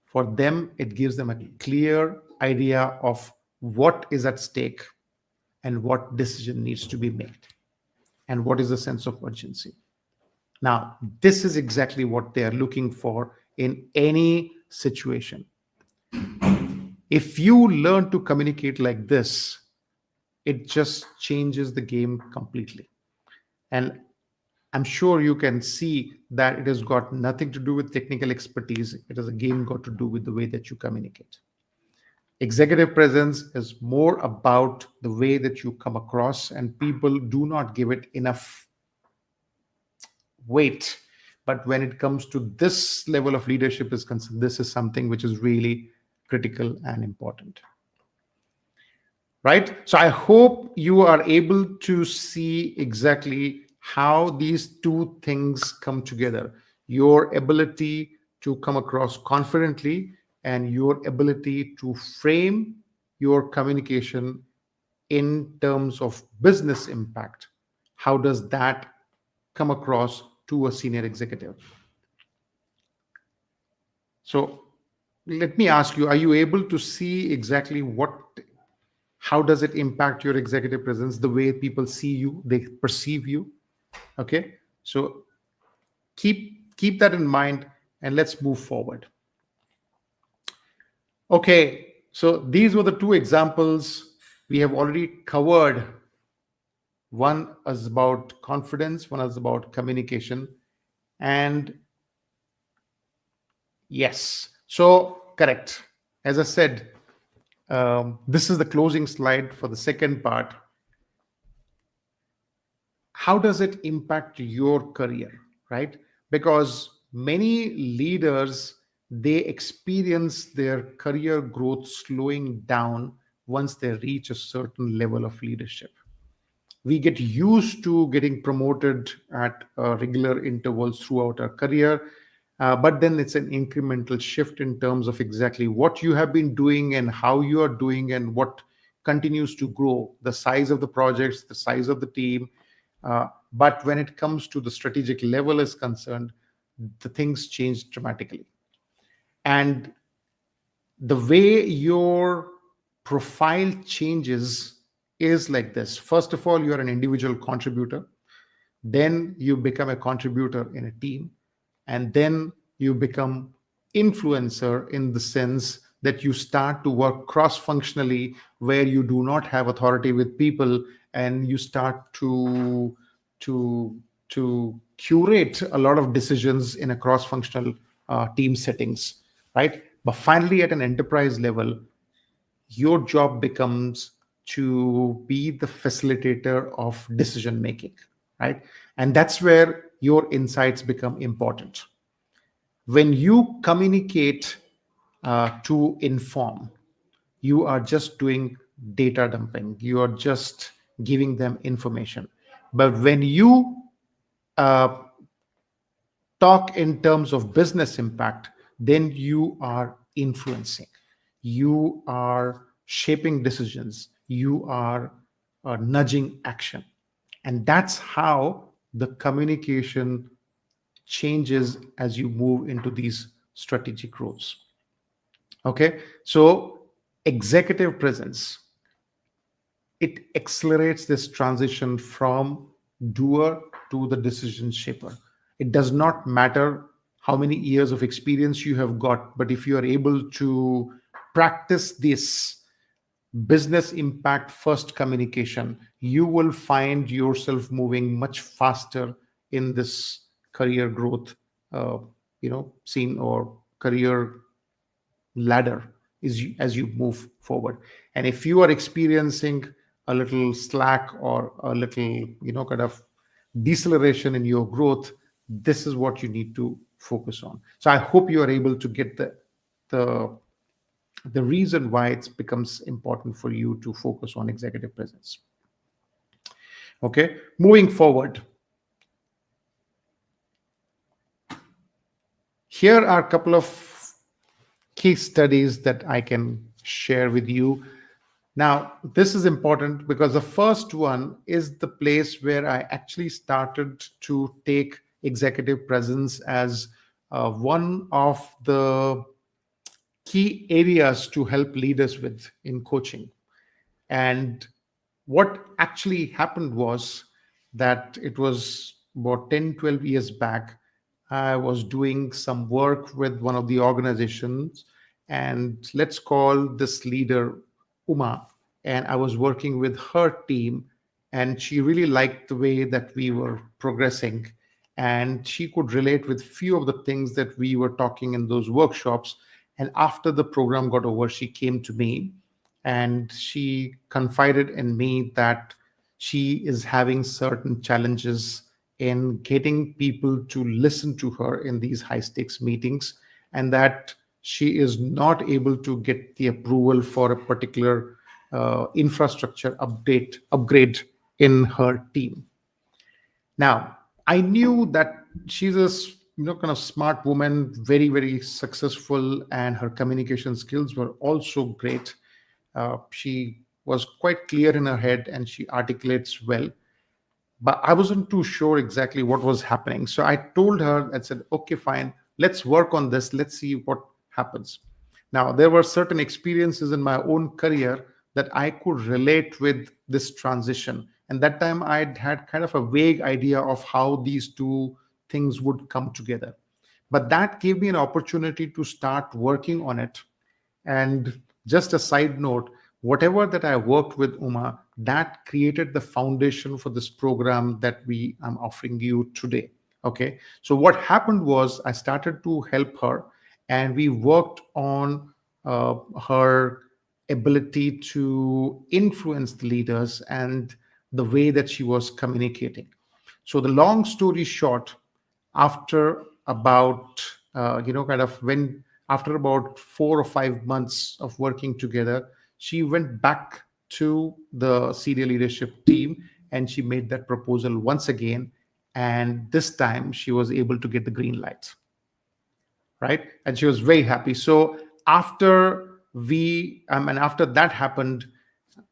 For them, it gives them a clear idea of what is at stake and what decision needs to be made and what is the sense of urgency. Now, this is exactly what they are looking for in any situation. If you learn to communicate like this, it just changes the game completely. And I'm sure you can see that it has got nothing to do with technical expertise. It has again got to do with the way that you communicate. Executive presence is more about the way that you come across, and people do not give it enough weight. But when it comes to this level of leadership is concerned, this is something which is really critical and important. Right? So I hope you are able to see exactly how these two things come together. Your ability to come across confidently and your ability to frame your communication in terms of business impact. How does that come across to a senior executive? So let me ask you, are you able to see exactly how does it impact your executive presence, the way people see you, they perceive you? Okay, so keep that in mind, and let's move forward. Okay, so these were the two examples we have already covered. One is about confidence, one is about communication. And yes, so correct. As I said, this is the closing slide for the second part. How does it impact your career, right? Because many leaders, they experience their career growth slowing down once they reach a certain level of leadership. We get used to getting promoted at regular intervals throughout our career, but then it's an incremental shift in terms of exactly what you have been doing and how you are doing and what continues to grow, the size of the projects, the size of the team. But when it comes to the strategic level is concerned, the things change dramatically. And the way your profile changes is like this. First of all, you're an individual contributor. Then you become a contributor in a team. And then you become influencer in the sense that you start to work cross-functionally where you do not have authority with people, and you start to to curate a lot of decisions in a cross-functional team settings, right? But finally, at an enterprise level, your job becomes to be the facilitator of decision making, right? And that's where your insights become important. When you communicate to inform, you are just doing data dumping, you are just giving them information. But when you uh, talk in terms of business impact, then you are influencing, you are shaping decisions, you are nudging action. And that's how the communication changes as you move into these strategic roles. Okay, so executive presence, it accelerates this transition from doer to the decision shaper. It does not matter how many years of experience you have got, but if you are able to practice this business impact first communication, you will find yourself moving much faster in this career growth, scene or career ladder as you move forward. And if you are experiencing a little slack or a little kind of deceleration in your growth, this is what you need to focus on. So I hope you are able to get the the reason why it becomes important for you to focus on executive presence. Okay, moving forward, here are a couple of case studies that I can share with you. Now, this is important because the first one is the place where I actually started to take executive presence as one of the key areas to help leaders with in coaching. And what actually happened was that it was about 10, 12 years back. I was doing some work with one of the organizations, and let's call this leader Uma. And I was working with her team, and she really liked the way that we were progressing. And she could relate with few of the things that we were talking in those workshops. And after the program got over, she came to me and she confided in me that she is having certain challenges in getting people to listen to her in these high stakes meetings, and that she is not able to get the approval for a particular infrastructure upgrade in her team. Now, I knew that she's a kind of smart woman, very very successful, and her communication skills were also great. She was quite clear in her head and she articulates well, but I wasn't too sure exactly what was happening. So I told her, I said, okay, fine, let's work on this. Let's see what happens. Now, there were certain experiences in my own career that I could relate with this transition. And that time I'd had kind of a vague idea of how these two things would come together. But that gave me an opportunity to start working on it. And just a side note, whatever that I worked with Uma, that created the foundation for this program that we am offering you today. Okay. So what happened was I started to help her, and we worked on her ability to influence the leaders and the way that she was communicating. So the long story short, after about kind of when after about 4 or 5 months of working together, she went back to the senior leadership team and she made that proposal once again, and this time she was able to get the green light, right? And she was very happy. So after that happened,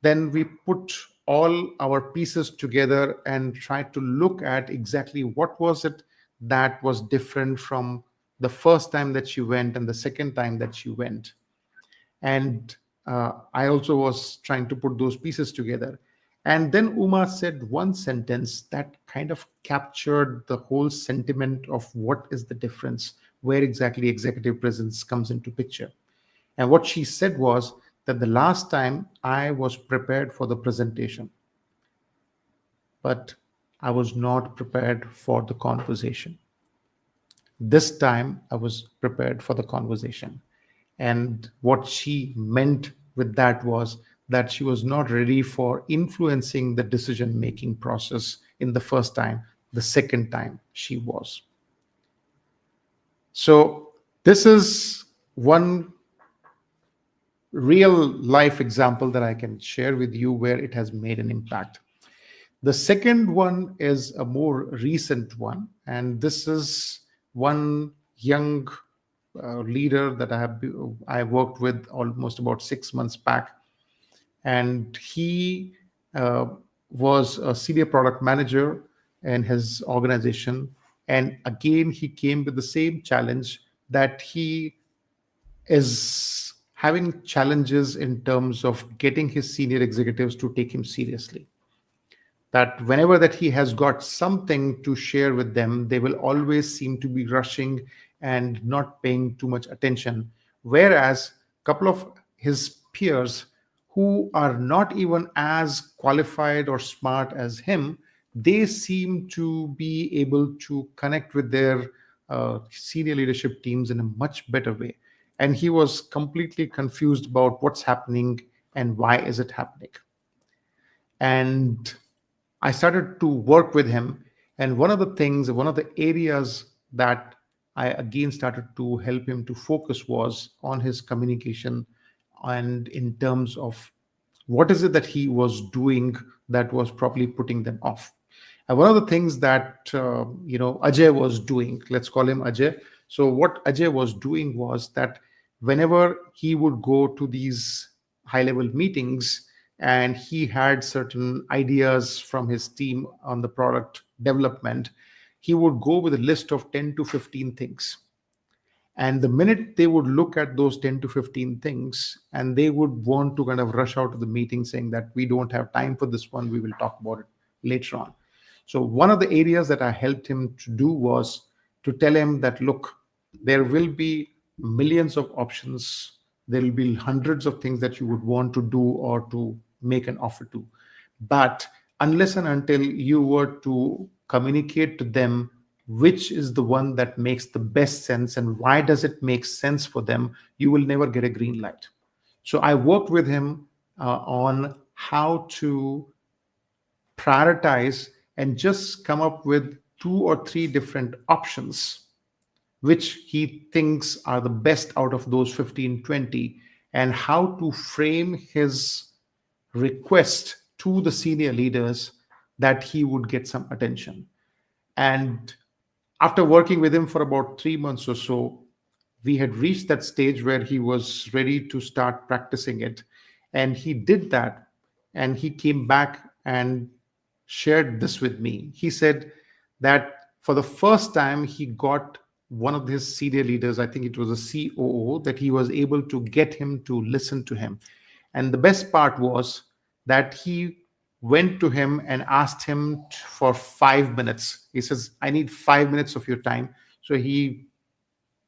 then we put all our pieces together and tried to look at exactly what was it that was different from the first time that she went and the second time that she went. And I also was trying to put those pieces together. And then Uma said one sentence that kind of captured the whole sentiment of what is the difference, where exactly executive presence comes into picture. And what she said was that the last time I was prepared for the presentation, but I was not prepared for the conversation. This time I was prepared for the conversation. And what she meant with that was that she was not ready for influencing the decision making process in the first time. The second time she was. So, this is one real life example that I can share with you where it has made an impact. The second one is a more recent one, and this is one young leader that I worked with almost about 6 months back, and he uh, was a senior product manager in his organization, and again he came with the same challenge that he is having challenges in terms of getting his senior executives to take him seriously, that whenever that he has got something to share with them, they will always seem to be rushing and not paying too much attention, whereas a couple of his peers who are not even as qualified or smart as him, they seem to be able to connect with their senior leadership teams in a much better way. And he was completely confused about what's happening and why is it happening. And I started to work with him. And one of the areas that I again started to help him to focus was on his communication and in terms of what is it that he was doing that was probably putting them off. And one of the things that Ajay was doing, let's call him Ajay. So what Ajay was doing was that whenever he would go to these high level meetings and he had certain ideas from his team on the product development, he would go with a list of 10 to 15 things. And the minute they would look at those 10 to 15 things and they would want to kind of rush out of the meeting saying that we don't have time for this one, we will talk about it later on. So one of the areas that I helped him to do was to tell him that, look, there will be millions of options. There will be hundreds of things that you would want to do or to make an offer to. But unless and until you were to communicate to them which is the one that makes the best sense and why does it make sense for them, you will never get a green light. So I worked with him on how to prioritize and just come up with 2 or 3 different options which he thinks are the best out of those 15, 20, and how to frame his request to the senior leaders that he would get some attention. And after working with him for about 3 months or so, we had reached that stage where he was ready to start practicing it. And he did that. And he came back and shared this with me. He said that for the first time, he got one of his senior leaders, I think it was a COO, that he was able to get him to listen to him. And the best part was that he went to him and asked him for 5 minutes. He says, I need 5 minutes of your time. So he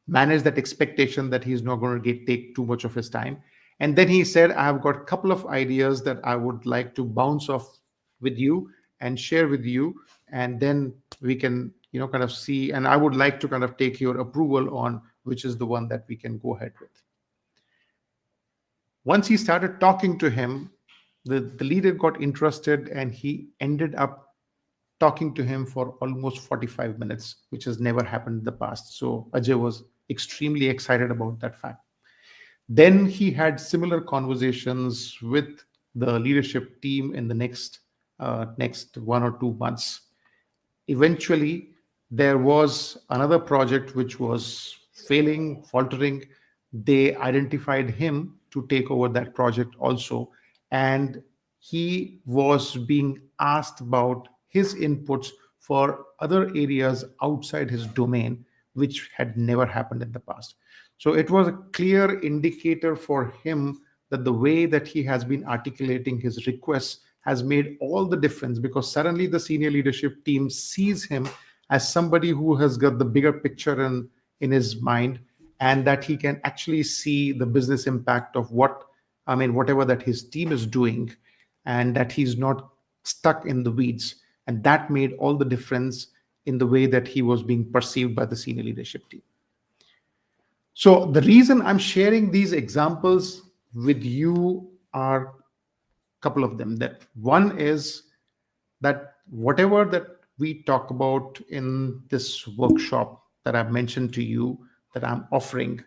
managed that expectation that he's not going to take too much of his time. And then he said, I've got a couple of ideas that I would like to bounce off with you and share with you. And then we can, kind of see, and I would like to kind of take your approval on which is the one that we can go ahead with. Once he started talking to him, the leader got interested and he ended up talking to him for almost 45 minutes, which has never happened in the past. So Ajay was extremely excited about that fact. Then he had similar conversations with the leadership team in the next 1 or 2 months. Eventually, there was another project which was failing, faltering. They identified him to take over that project also. And he was being asked about his inputs for other areas outside his domain, which had never happened in the past. So it was a clear indicator for him that the way that he has been articulating his requests has made all the difference, because suddenly the senior leadership team sees him as somebody who has got the bigger picture in his mind, and that he can actually see the business impact of whatever that his team is doing, and that he's not stuck in the weeds. And that made all the difference in the way that he was being perceived by the senior leadership team. So the reason I'm sharing these examples with you are a couple of them. That one is that whatever that we talk about in this workshop that I've mentioned to you that I'm offering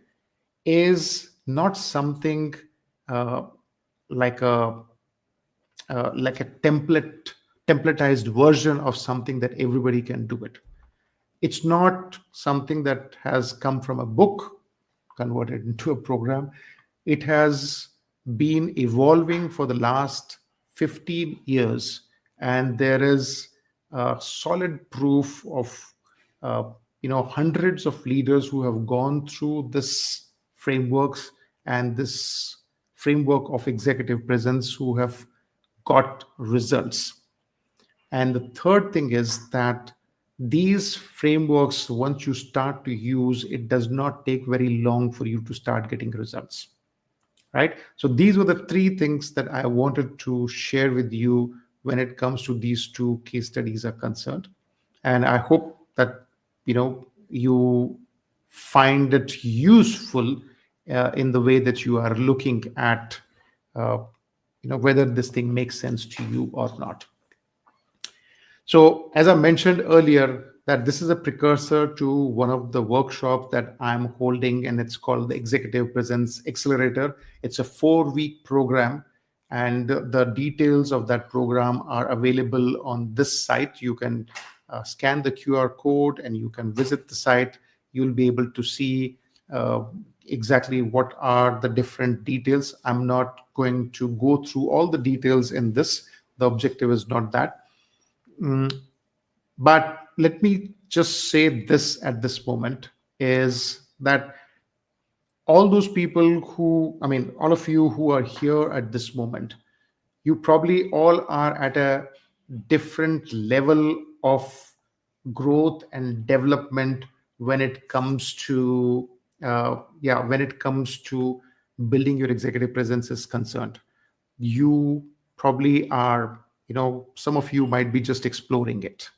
is not something like a templatized version of something that everybody can do it. It's not something that has come from a book converted into a program. It has been evolving for the last 15 years, and there is solid proof of hundreds of leaders who have gone through this frameworks and this framework of executive presence who have got results. And the third thing is that these frameworks, once you start to use, it does not take very long for you to start getting results, right? So these were the 3 things that I wanted to share with you when it comes to these 2 case studies are concerned. And I hope that, you find it useful in the way that you are looking at, whether this thing makes sense to you or not. So as I mentioned earlier, that this is a precursor to one of the workshops that I'm holding, and it's called the Executive Presence Accelerator. It's a 4-week program, and the details of that program are available on this site. You can scan the QR code and you can visit the site. You'll be able to see exactly what are the different details. I'm not going to go through all the details in this. The objective is not that. Mm, but let me just say this at this moment is that all those people who, I mean, all of you who are here at this moment, you probably all are at a different level of growth and development when it comes to when it comes to building your executive presence is concerned. You probably are, some of you might be just exploring it,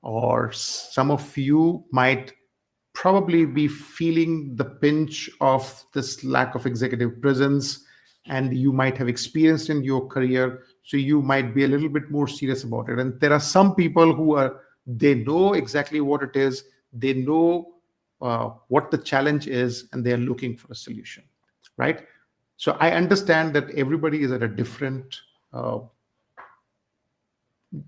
or some of you might probably be feeling the pinch of this lack of executive presence, and you might have experienced in your career, so you might be a little bit more serious about it. And there are some people who are, they know exactly what it is, they know what the challenge is, and they are looking for a solution, right? So I understand that everybody is at a different uh,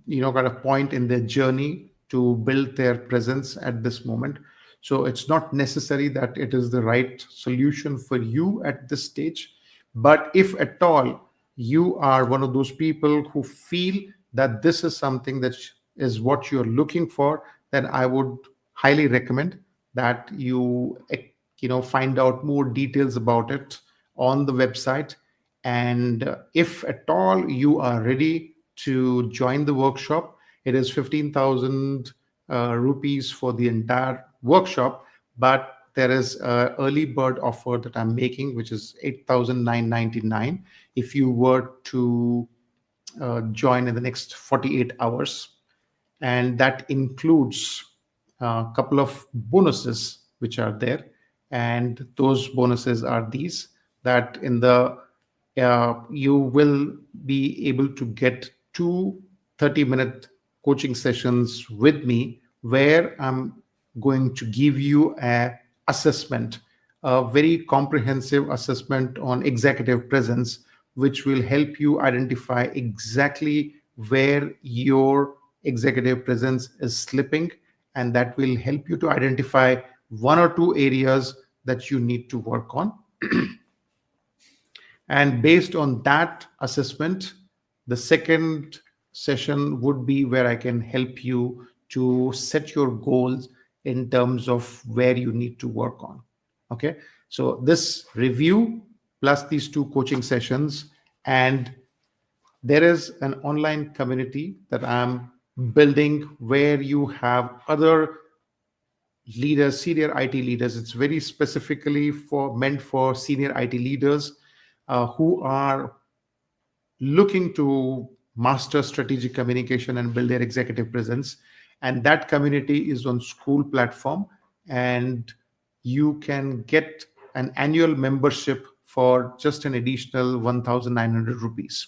kind of point in their journey to build their presence at this moment. So it's not necessary that it is the right solution for you at this stage, but if at all you are one of those people who feel that this is something that is what you're looking for, then I would highly recommend that you find out more details about it on the website. And if at all you are ready to join the workshop, it is 15,000 rupees for the entire workshop, but there is a early bird offer that I'm making, which is 8,999 if you were to join in the next 48 hours. And that includes a couple of bonuses which are there. And those bonuses are these: that in the you will be able to get two 30-minute coaching sessions with me, where I'm going to give you a assessment, a very comprehensive assessment on executive presence, which will help you identify exactly where your executive presence is slipping, and that will help you to identify one or two areas that you need to work on. And based on that assessment, the second session would be where I can help you to set your goals in terms of where you need to work on. Okay. So this review plus these two coaching sessions, and there is an online community that I'm building where you have other leaders, senior IT leaders. It's very specifically for meant for senior IT leaders who are looking to master strategic communication and build their executive presence. And that community is on School platform, and you can get an annual membership for just an additional 1,900 rupees.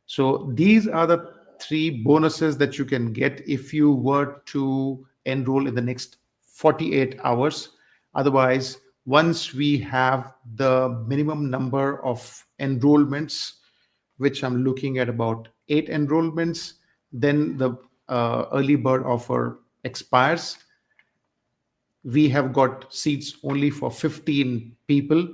So these are the three bonuses that you can get if you were to enroll in the next 48 hours. Otherwise, once we have the minimum number of enrollments, which I'm looking at about 8 enrollments, then the early bird offer expires. We have got seats only for 15 people.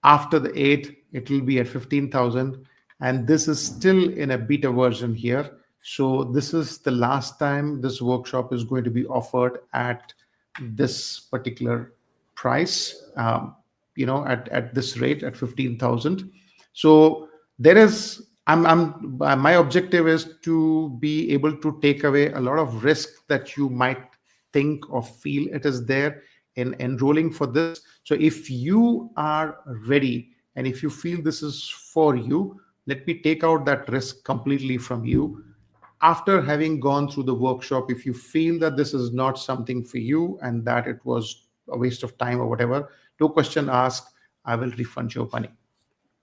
After the 8, it will be at 15,000. And this is still in a beta version here. So this is the last time this workshop is going to be offered at this particular price, at this rate, at 15,000. So there is, my objective is to be able to take away a lot of risk that you might think or feel it is there in enrolling for this. So if you are ready and if you feel this is for you, let me take out that risk completely from you. After having gone through the workshop, if you feel that this is not something for you and that it was a waste of time or whatever, no question asked, I will refund your money.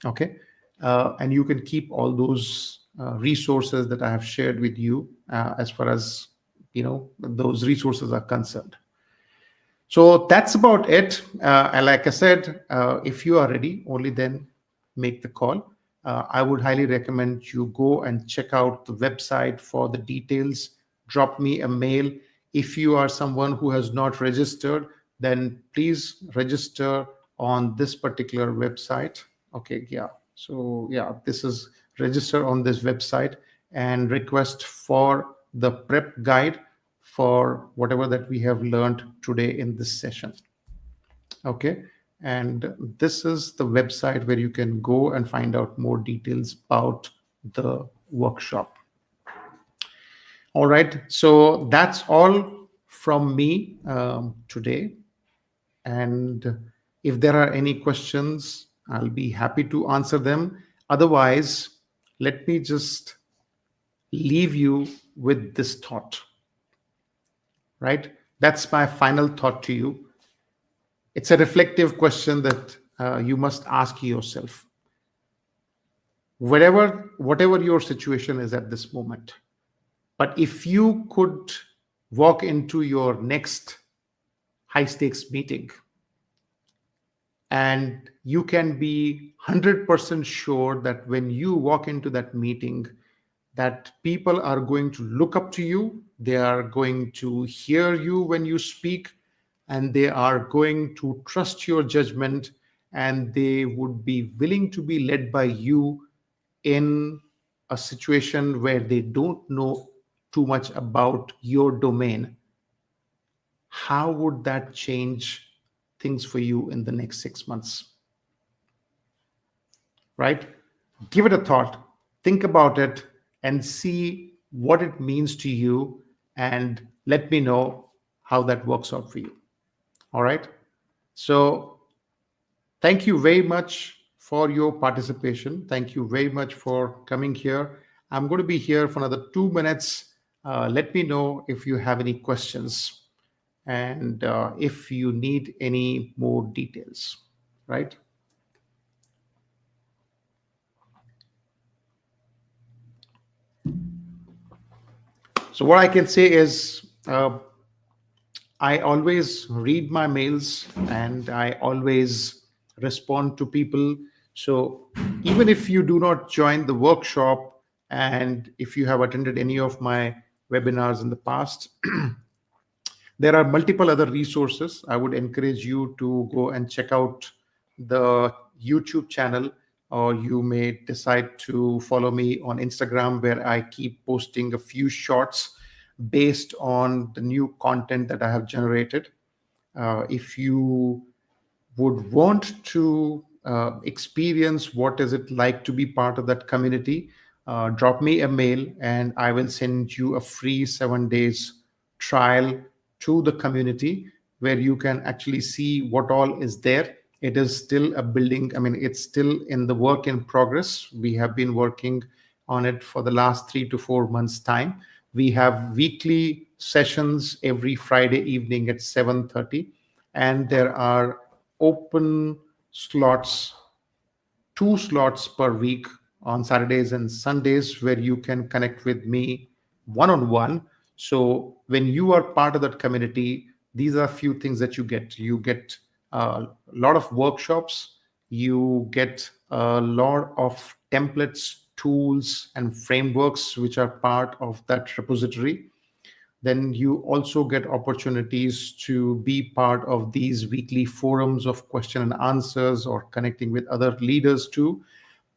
Okay. And you can keep all those resources that I have shared with you as far as those resources are concerned. So that's about it. And like I said, if you are ready, only then make the call. I would highly recommend you go and check out the website for the details. Drop me a mail. If you are someone who has not registered, then please register on this particular website. Okay, yeah. So, yeah, this is register on this website and request for the prep guide for whatever that we have learned today in this session. Okay. And this is the website where you can go and find out more details about the workshop. All right. So that's all from me today. And if there are any questions, I'll be happy to answer them. Otherwise, let me just leave you with this thought, right? That's my final thought to you. It's a reflective question that you must ask yourself. Whatever your situation is at this moment, but if you could walk into your next high stakes meeting and you can be 100% sure that when you walk into that meeting, that people are going to look up to you, they are going to hear you when you speak, and they are going to trust your judgment, and they would be willing to be led by you in a situation where they don't know too much about your domain. How would that change things for you in the next 6 months? Right? Give it a thought, think about it, and see what it means to you, and let me know how that works out for you. All right. So, thank you very much for your participation. Thank you very much for coming here. I'm going to be here for another 2 minutes. Let me know if you have any questions and if you need any more details, right? So, what I can say is I always read my mails and I always respond to people. So even if you do not join the workshop and if you have attended any of my webinars in the past, there are multiple other resources. I would encourage you to go and check out the YouTube channel, or you may decide to follow me on Instagram, where I keep posting a few shorts based on the new content that I have generated. If you would want to experience what is it like to be part of that community, drop me a mail and I will send you a free 7 days trial to the community, where you can actually see what all is there. It is still a building. I mean, it's still in the work in progress. We have been working on it for the last 3 to 4 months time. We have weekly sessions every Friday evening at 7:30, and there are open slots, 2 slots per week on Saturdays and Sundays, where you can connect with me one on one. So when you are part of that community, these are a few things that you get. You get a lot of workshops, you get a lot of templates, tools, and frameworks which are part of that repository. Then you also get opportunities to be part of these weekly forums of question and answers, or connecting with other leaders too.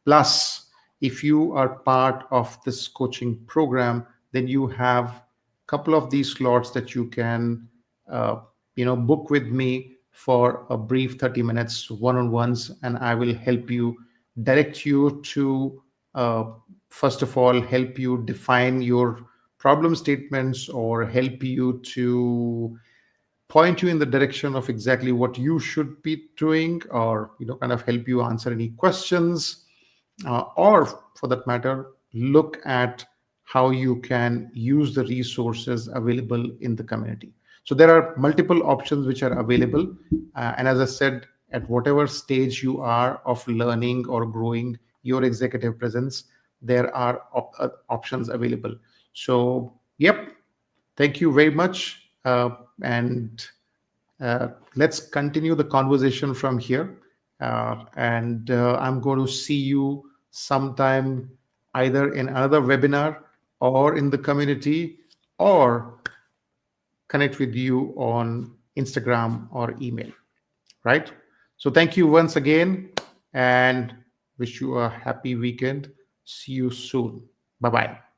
Plus, if you are part of this coaching program, then you have a couple of these slots that you can uh, book with me for a brief 30 minutes one-on-ones, and I will help you, direct you to uh, first of all help you define your problem statements, or help you to point you in the direction of exactly what you should be doing, or kind of help you answer any questions, or for that matter, look at how you can use the resources available in the community. So there are multiple options which are available. And as I said, at whatever stage you are of learning or growing your executive presence, there are options available. So, yep, Thank you very much. And let's continue the conversation from here. And I'm going to see you sometime either in another webinar or in the community or connect with you on Instagram or email, right? So thank you once again and wish you a happy weekend. See you soon. Bye bye.